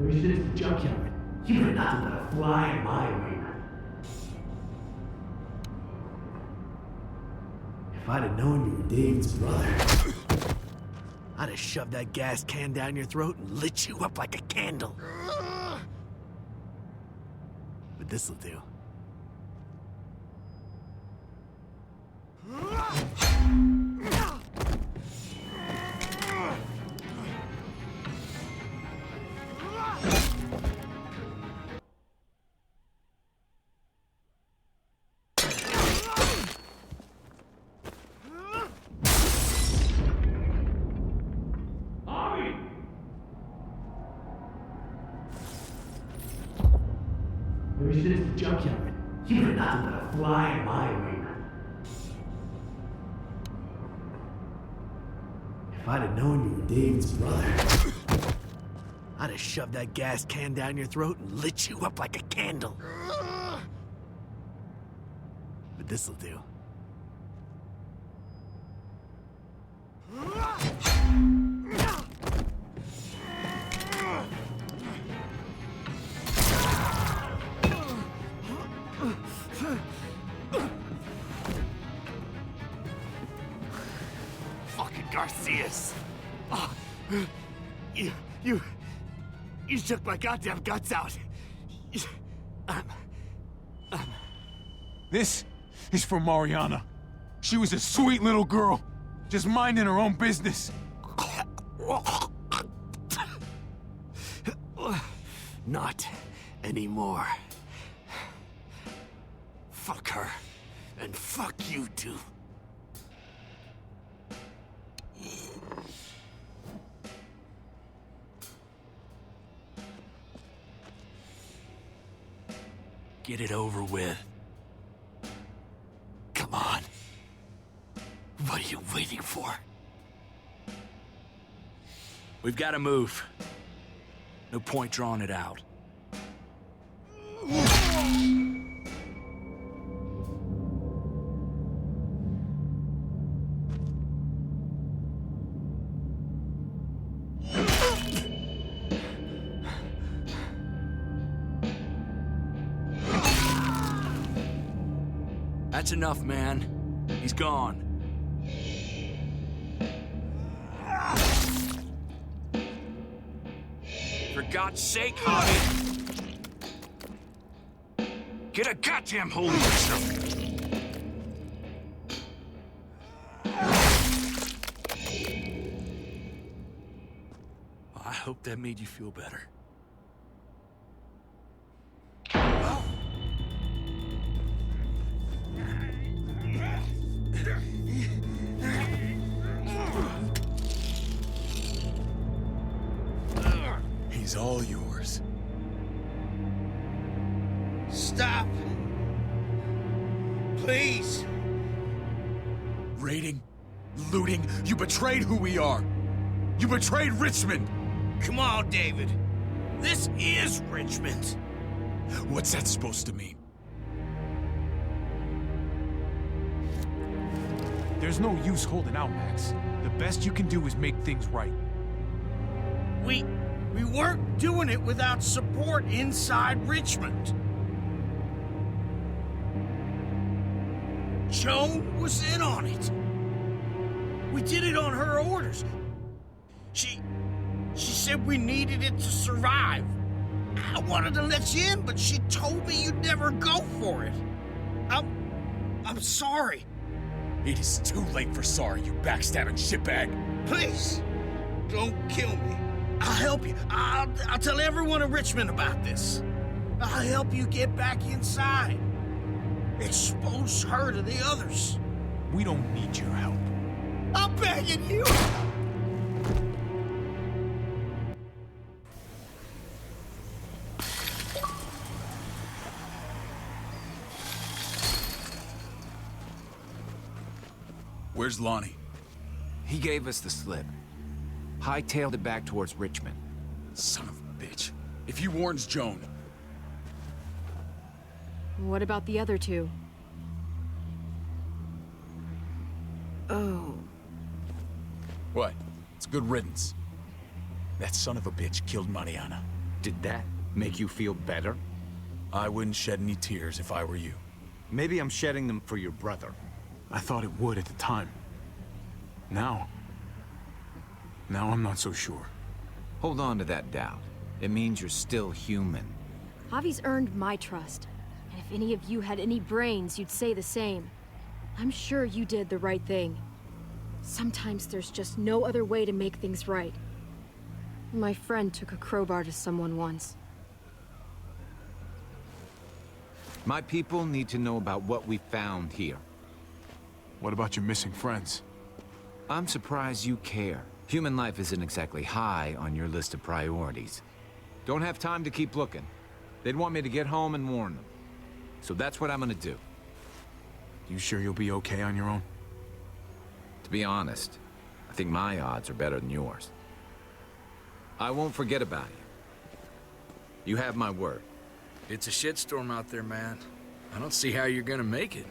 Ever since the junkyard, you've been nothing but a fly in my ointment. If I'd have known you were David's brother, I'd have shoved that gas can down your throat and lit you up like a candle. But this'll do. Ever since the junkyard, you were nothing but a fly in my wing. If I'd have known you were David's brother, I'd have shoved that gas can down your throat and lit you up like a candle. But this'll do. Fucking Garcias. Oh, you shook my goddamn guts out. This is for Mariana. She was a sweet little girl, just minding her own business. Not anymore. Fuck her, and fuck you too. Get it over with. Come on. What are you waiting for? We've got to move. No point drawing it out. That's enough, man. He's gone. For God's sake, Javi! Get a goddamn hold of yourself! I hope that made you feel better. He's all yours. Stop. Please. Raiding, looting, you betrayed who we are. You betrayed Richmond. Come on, David. This is Richmond. What's that supposed to mean? There's no use holding out, Max. The best you can do is make things right. We weren't doing it without support inside Richmond. Joan was in on it. We did it on her orders. She said we needed it to survive. I wanted to let you in, but she told me you'd never go for it. I'm sorry. It is too late for sorry, you backstabbing shitbag. Please, don't kill me. I'll help you. I'll tell everyone in Richmond about this. I'll help you get back inside. Expose her to the others. We don't need your help. I'm begging you. Where's Lonnie? He gave us the slip. Hightailed it back towards Richmond. Son of a bitch. If he warns Joan... What about the other two? Oh. What? It's good riddance. That son of a bitch killed Mariana. Did that make you feel better? I wouldn't shed any tears if I were you. Maybe I'm shedding them for your brother. I thought it would at the time. Now I'm not so sure. Hold on to that doubt. It means you're still human. Javi's earned my trust. And if any of you had any brains, you'd say the same. I'm sure you did the right thing. Sometimes there's just no other way to make things right. My friend took a crowbar to someone once. My people need to know about what we found here. What about your missing friends? I'm surprised you care. Human life isn't exactly high on your list of priorities. Don't have time to keep looking. They'd want me to get home and warn them. So that's what I'm gonna do. You sure you'll be okay on your own? To be honest, I think my odds are better than yours. I won't forget about you. You have my word. It's a shitstorm out there, man. I don't see how you're gonna make it.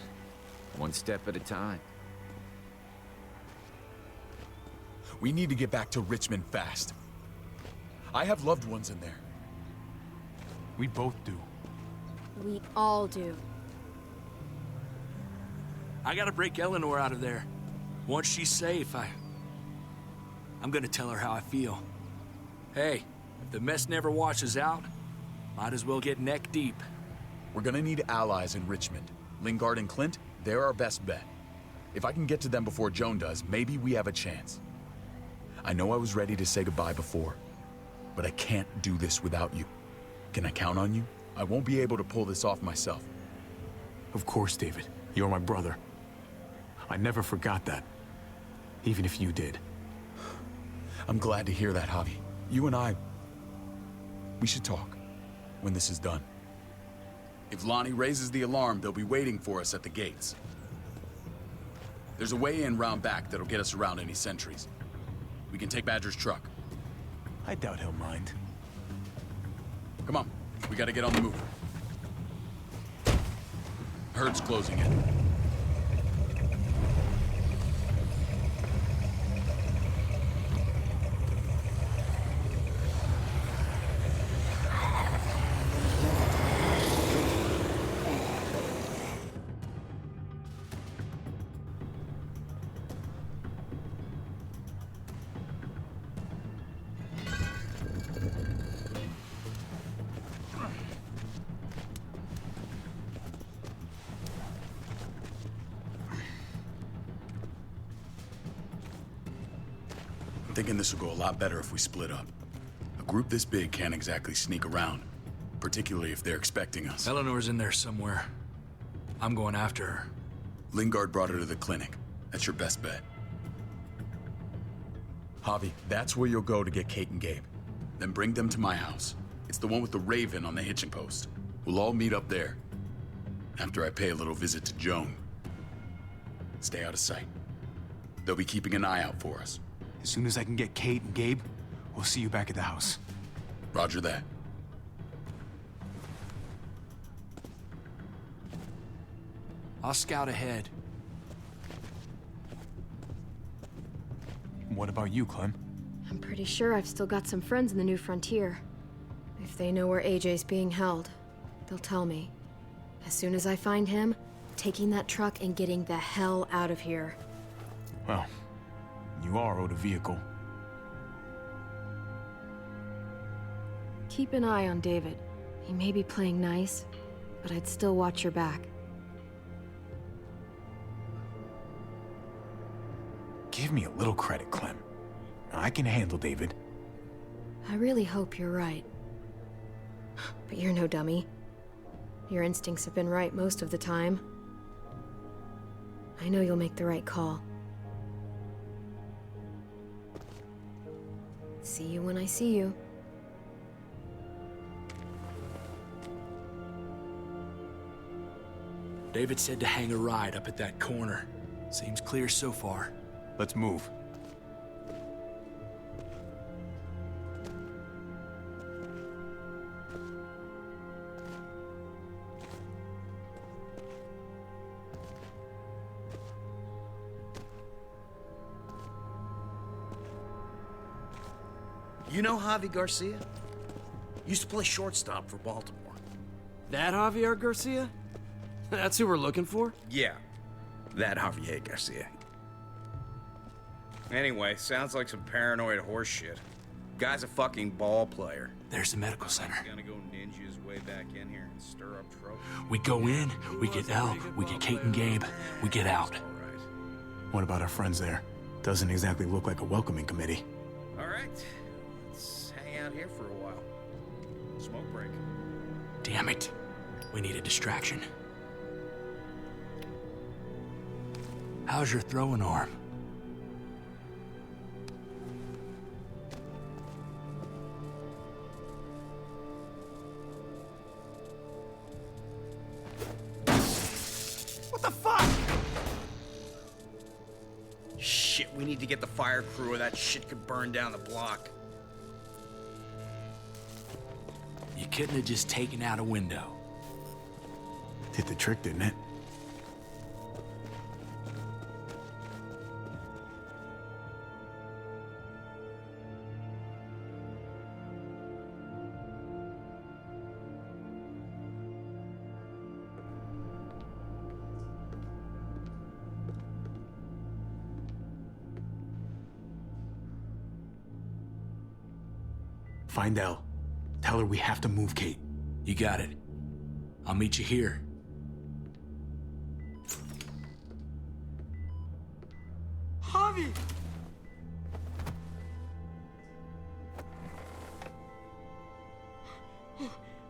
One step at a time. We need to get back to Richmond fast. I have loved ones in there. We both do. We all do. I gotta break Eleanor out of there. Once she's safe, I'm gonna tell her how I feel. Hey, if the mess never washes out, might as well get neck deep. We're gonna need allies in Richmond. Lingard and Clint, they're our best bet. If I can get to them before Joan does, maybe we have a chance. I know I was ready to say goodbye before, but I can't do this without you. Can I count on you? I won't be able to pull this off myself. Of course, David. You're my brother. I never forgot that. Even if you did. I'm glad to hear that, Javi. You and I, we should talk when this is done. If Lonnie raises the alarm, they'll be waiting for us at the gates. There's a way in round back that'll get us around any sentries. We can take Badger's truck. I doubt he'll mind. Come on, we gotta get on the move. Herd's closing in. I'm thinking this will go a lot better if we split up. A group this big can't exactly sneak around, particularly if they're expecting us. Eleanor's in there somewhere. I'm going after her. Lingard brought her to the clinic. That's your best bet. Javi, that's where you'll go to get Kate and Gabe. Then bring them to my house. It's the one with the raven on the hitching post. We'll all meet up there. After I pay a little visit to Joan. Stay out of sight. They'll be keeping an eye out for us. As soon as I can get Kate and Gabe, we'll see you back at the house. Roger that. I'll scout ahead. What about you, Clem? I'm pretty sure I've still got some friends in the New Frontier. If they know where AJ's being held, they'll tell me. As soon as I find him, taking that truck and getting the hell out of here. Well, you are owed a vehicle. Keep an eye on David. He may be playing nice, but I'd still watch your back. Give me a little credit, Clem. I can handle David. I really hope you're right. But you're no dummy. Your instincts have been right most of the time. I know you'll make the right call. See you when I see you. David said to hang a ride up at that corner. Seems clear so far. Let's move. You know Javi Garcia? Used to play shortstop for Baltimore. That Javier Garcia? That's who we're looking for? Yeah, that Javier Garcia. Anyway, sounds like some paranoid horse shit. Guy's a fucking ball player. There's the medical center. He's gonna go ninja his way back in here and stir up trouble. We go in, we get Elle, we get Kate and Gabe, we get out. What about our friends there? Doesn't exactly look like a welcoming committee. All right, let's hang out here for a while. Smoke break. Damn it. We need a distraction. How's your throwing arm? What the fuck? Shit, we need to get the fire crew or that shit could burn down the block. You couldn't have just taken out a window. Did the trick, didn't it? Find Elle. Tell her we have to move Kate. You got it. I'll meet you here. Javi!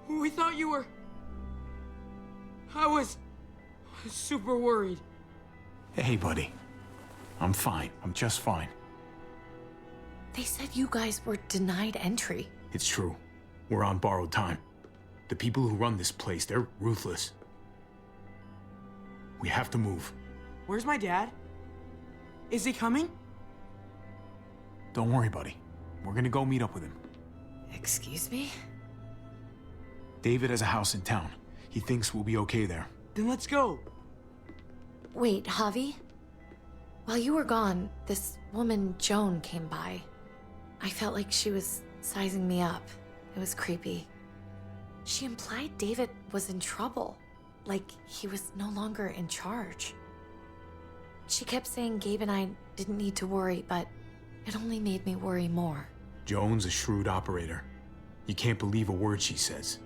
We thought you were... I was super worried. Hey, buddy. I'm fine. I'm just fine. They said you guys were denied entry. It's true. We're on borrowed time. The people who run this place, they're ruthless. We have to move. Where's my dad? Is he coming? Don't worry, buddy. We're gonna go meet up with him. Excuse me? David has a house in town. He thinks we'll be okay there. Then let's go. Wait, Javi? While you were gone, this woman, Joan, came by. I felt like she was sizing me up. It was creepy. She implied David was in trouble, like he was no longer in charge. She kept saying Gabe and I didn't need to worry, but it only made me worry more. Joan's a shrewd operator. You can't believe a word she says.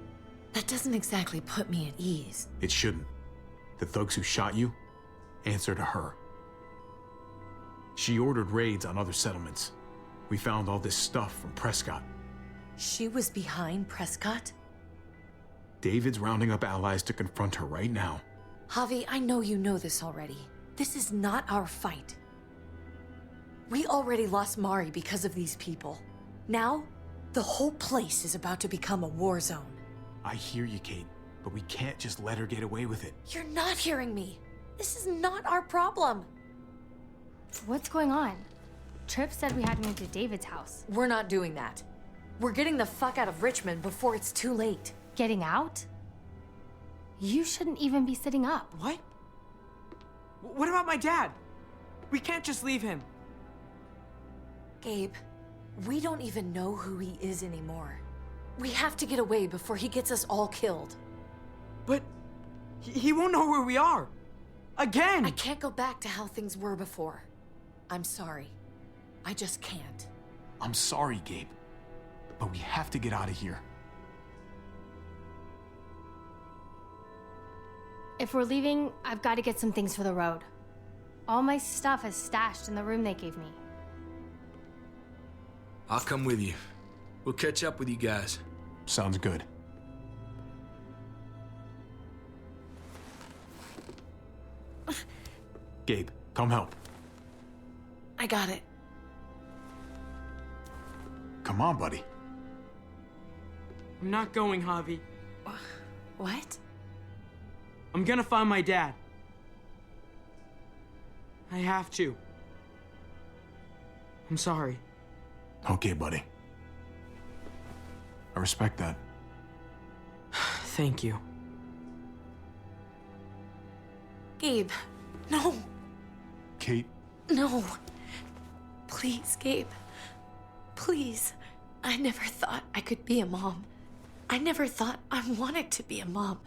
That doesn't exactly put me at ease. It shouldn't. The thugs who shot you answer to her. She ordered raids on other settlements. We found all this stuff from Prescott. She was behind Prescott? David's rounding up allies to confront her right now. Javi, I know you know this already. This is not our fight. We already lost Mari because of these people. Now, the whole place is about to become a war zone. I hear you, Kate, but we can't just let her get away with it. You're not hearing me. This is not our problem. What's going on? Tripp said we had to move to David's house. We're not doing that. We're getting the fuck out of Richmond before it's too late. Getting out? You shouldn't even be sitting up. What? What about my dad? We can't just leave him. Gabe, we don't even know who he is anymore. We have to get away before he gets us all killed. But he won't know where we are. Again! I can't go back to how things were before. I'm sorry. I just can't. I'm sorry, Gabe, but we have to get out of here. If we're leaving, I've got to get some things for the road. All my stuff is stashed in the room they gave me. I'll come with you. We'll catch up with you guys. Sounds good. Gabe, come help. I got it. Come on, buddy. I'm not going, Javi. What? I'm gonna find my dad. I have to. I'm sorry. Okay, buddy. I respect that. Thank you. Gabe, no. Kate. No. Please, Gabe. Please. I never thought I could be a mom. I never thought I wanted to be a mom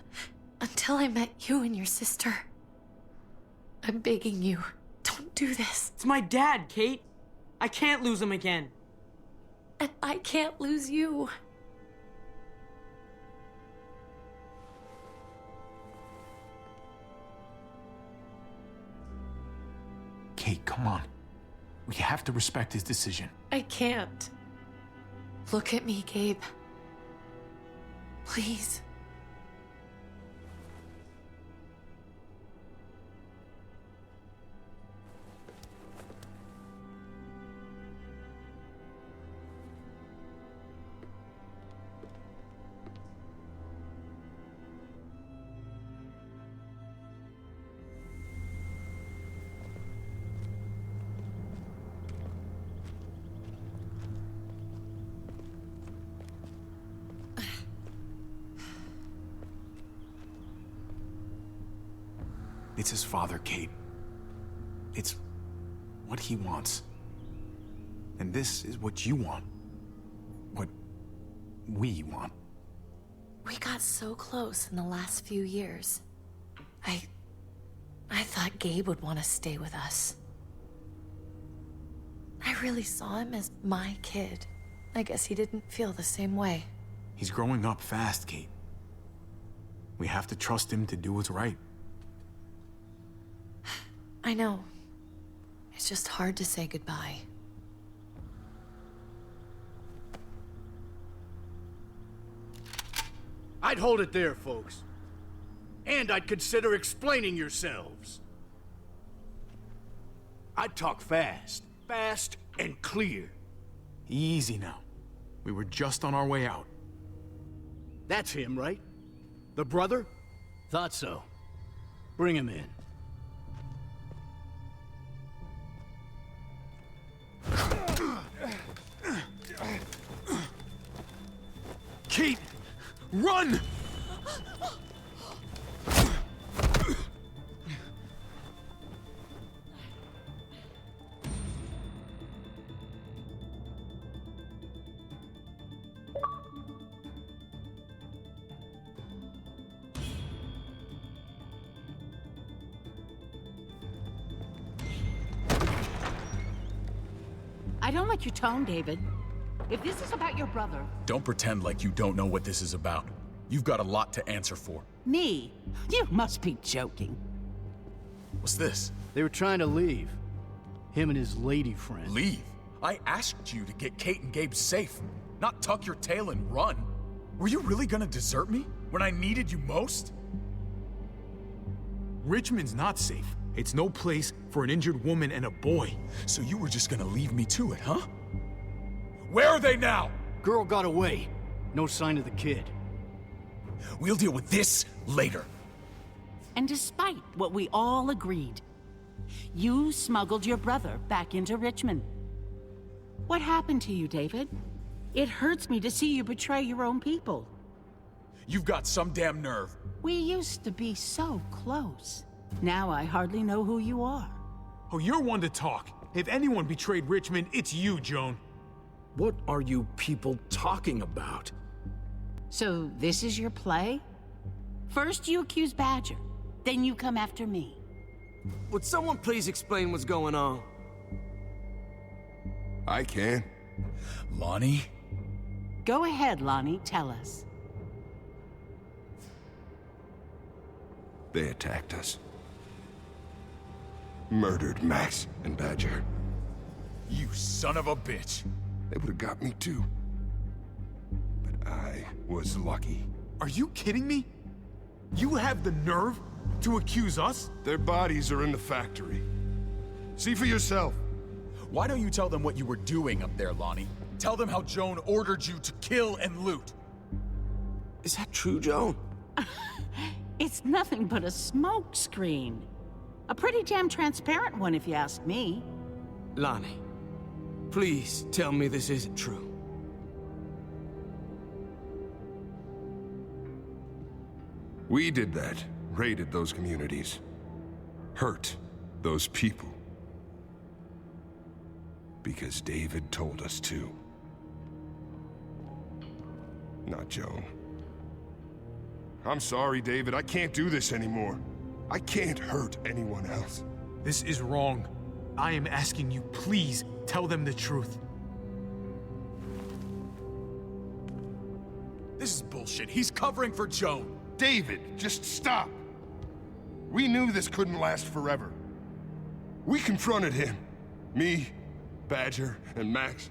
until I met you and your sister. I'm begging you, don't do this. It's my dad, Kate. I can't lose him again. And I can't lose you. Kate, come on. We have to respect his decision. I can't. Look at me, Gabe. Please. It's his father, Kate. It's what he wants. And this is what you want. What we want. We got so close in the last few years. I thought Gabe would want to stay with us. I really saw him as my kid. I guess he didn't feel the same way. He's growing up fast, Kate. We have to trust him to do what's right. I know. It's just hard to say goodbye. I'd hold it there, folks. And I'd consider explaining yourselves. I'd talk fast. Fast and clear. Easy now. We were just on our way out. That's him, right? The brother? Thought so. Bring him in. Kate! Run! I don't like your tone, David. If this is about your brother... Don't pretend like you don't know what this is about. You've got a lot to answer for. Me? You must be joking. What's this? They were trying to leave. Him and his lady friend. Leave? I asked you to get Kate and Gabe safe, not tuck your tail and run. Were you really gonna desert me when I needed you most? Richmond's not safe. It's no place for an injured woman and a boy. So you were just gonna leave me to it, huh? Where are they now? Girl got away. No sign of the kid. We'll deal with this later. And despite what we all agreed, you smuggled your brother back into Richmond. What happened to you, David? It hurts me to see you betray your own people. You've got some damn nerve. We used to be so close. Now I hardly know who you are. Oh, you're one to talk. If anyone betrayed Richmond, it's you, Joan. What are you people talking about? So this is your play? First you accuse Badger, then you come after me. Would someone please explain what's going on? I can. Lonnie? Go ahead, Lonnie, tell us. They attacked us. Murdered Max and Badger. You son of a bitch. They would have got me too. But I was lucky. Are you kidding me? You have the nerve to accuse us? Their bodies are in the factory. See for yourself. Why don't you tell them what you were doing up there, Lonnie? Tell them how Joan ordered you to kill and loot. Is that true, Joan? It's nothing but a smoke screen. A pretty damn transparent one, if you ask me. Lonnie, please tell me this isn't true. We did that. Raided those communities. Hurt those people. Because David told us to. Not Joan. I'm sorry, David. I can't do this anymore. I can't hurt anyone else. This is wrong. I am asking you, please tell them the truth. This is bullshit. He's covering for Joan. David, just stop. We knew this couldn't last forever. We confronted him. Me, Badger, and Max.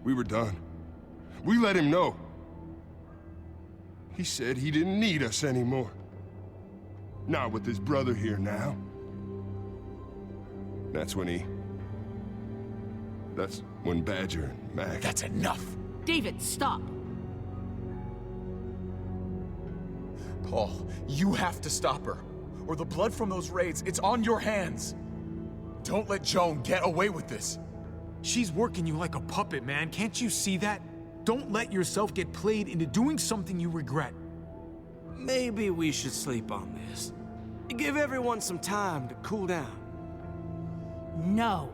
We were done. We let him know. He said he didn't need us anymore. Not with his brother here now. That's when Badger and Max... That's enough! David, stop! Paul, you have to stop her. Or the blood from those raids, it's on your hands. Don't let Joan get away with this. She's working you like a puppet, man. Can't you see that? Don't let yourself get played into doing something you regret. Maybe we should sleep on this. Give everyone some time to cool down. No.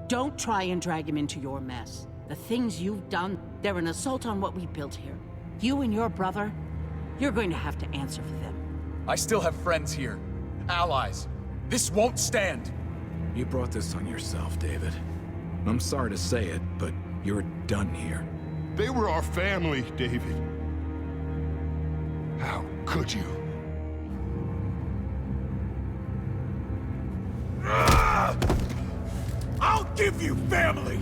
Don't try and drag him into your mess. The things you've done, they're an assault on what we built here. You and your brother, you're going to have to answer for them. I still have friends here. Allies. This won't stand. You brought this on yourself, David. I'm sorry to say it, but you're done here. They were our family, David. How could you? I'll give you family!